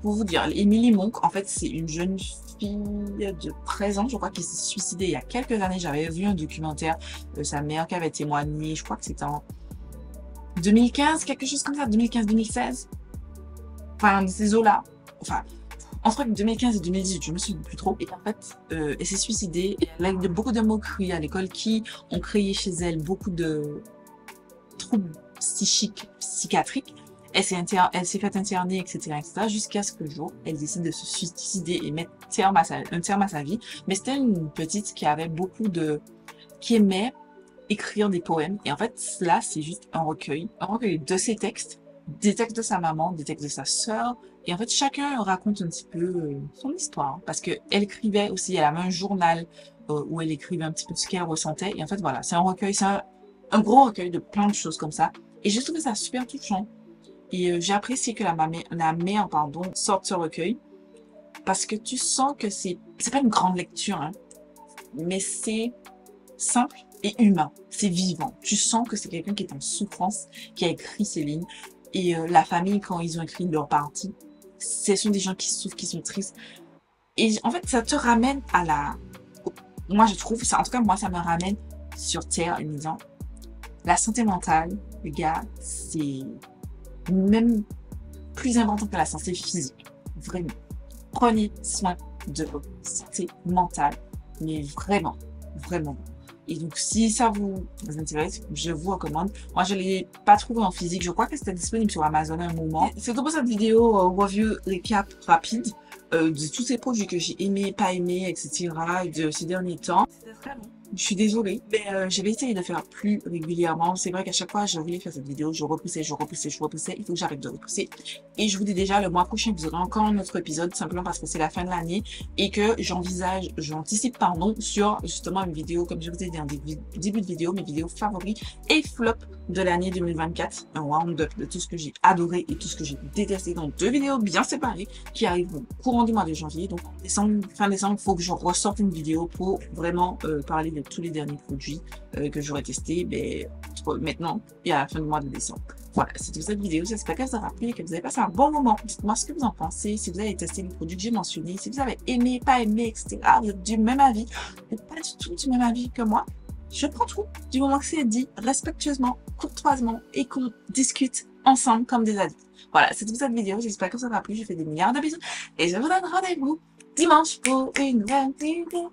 pour vous dire, Emily Monk, en fait, c'est une jeune fille de 13 ans, je crois, qui s'est suicidée il y a quelques années. J'avais vu un documentaire de sa mère qui avait témoigné, je crois que c'était en 2015, quelque chose comme ça, 2015-2016. Enfin, ces eaux-là. Enfin, entre 2015 et 2018, je me souviens plus trop. Et en fait, elle s'est suicidée. Et elle a eu beaucoup de moqueries à l'école qui ont créé chez elle beaucoup de troubles psychiques, psychiatriques. Elle s'est fait interner, etc., jusqu'à ce que le jour, elle décide de se suicider et mettre un terme à sa vie. Mais c'était une petite qui aimait écrire des poèmes. Et en fait, là, c'est juste un recueil de ses textes, des textes de sa maman, des textes de sa sœur. Et en fait, chacun raconte un petit peu son histoire. Parce que elle écrivait aussi, elle avait un journal où elle écrivait un petit peu ce qu'elle ressentait. Et en fait, voilà, c'est un recueil, c'est un gros recueil de plein de choses comme ça. Et j'ai trouvé ça super touchant. Et j'ai apprécié que la mère, sorte ce recueil. Parce que tu sens que c'est pas une grande lecture, hein, mais c'est simple et humain. C'est vivant. Tu sens que c'est quelqu'un qui est en souffrance, qui a écrit ces lignes. Et la famille, quand ils ont écrit leur partie, ce sont des gens qui souffrent, qui sont tristes. Et en fait, ça te ramène moi, je trouve, en tout cas, moi, ça me ramène sur Terre en me disant, la santé mentale, les gars, c'est même plus important que la santé physique. Vraiment. Prenez soin de votre santé mentale. Mais vraiment, vraiment. Et donc, si ça vous intéresse, je vous recommande. Moi, je ne l'ai pas trouvé en physique. Je crois que c'était disponible sur Amazon à un moment. C'est tout pour cette vidéo review récap rapide de tous ces produits que j'ai aimés, pas aimés, etc. de ces derniers temps. C'était très long. Je suis désolée, mais je vais essayer de faire plus régulièrement. C'est vrai qu'à chaque fois, je voulais faire cette vidéo, je repoussais. Il faut que j'arrête de repousser. Et je vous dis déjà, le mois prochain, vous aurez encore un autre épisode, simplement parce que c'est la fin de l'année et que j'anticipe, sur justement une vidéo, comme je vous ai dit en début de vidéo, mes vidéos favoris et flop de l'année 2024. Un round-up de tout ce que j'ai adoré et tout ce que j'ai détesté dans 2 vidéos bien séparées qui arrivent au courant du mois de janvier. Donc, fin décembre, il faut que je ressorte une vidéo pour vraiment parler de tous les derniers produits que j'aurais testés maintenant et à la fin du mois de décembre. Voilà, c'est toute cette vidéo. J'espère qu'elle vous aura plu et que vous avez passé un bon moment. Dites-moi ce que vous en pensez, si vous avez testé les produits que j'ai mentionnés, si vous avez aimé, pas aimé, etc. Vous êtes du même avis, vous n'êtes pas du tout du même avis que moi. Je prends tout du moment que c'est dit respectueusement, courtoisement et qu'on discute ensemble comme des adultes. Voilà, c'est toute cette vidéo. J'espère que ça vous aura plu. Je fais des milliards de bisous et je vous donne rendez-vous dimanche pour une nouvelle vidéo.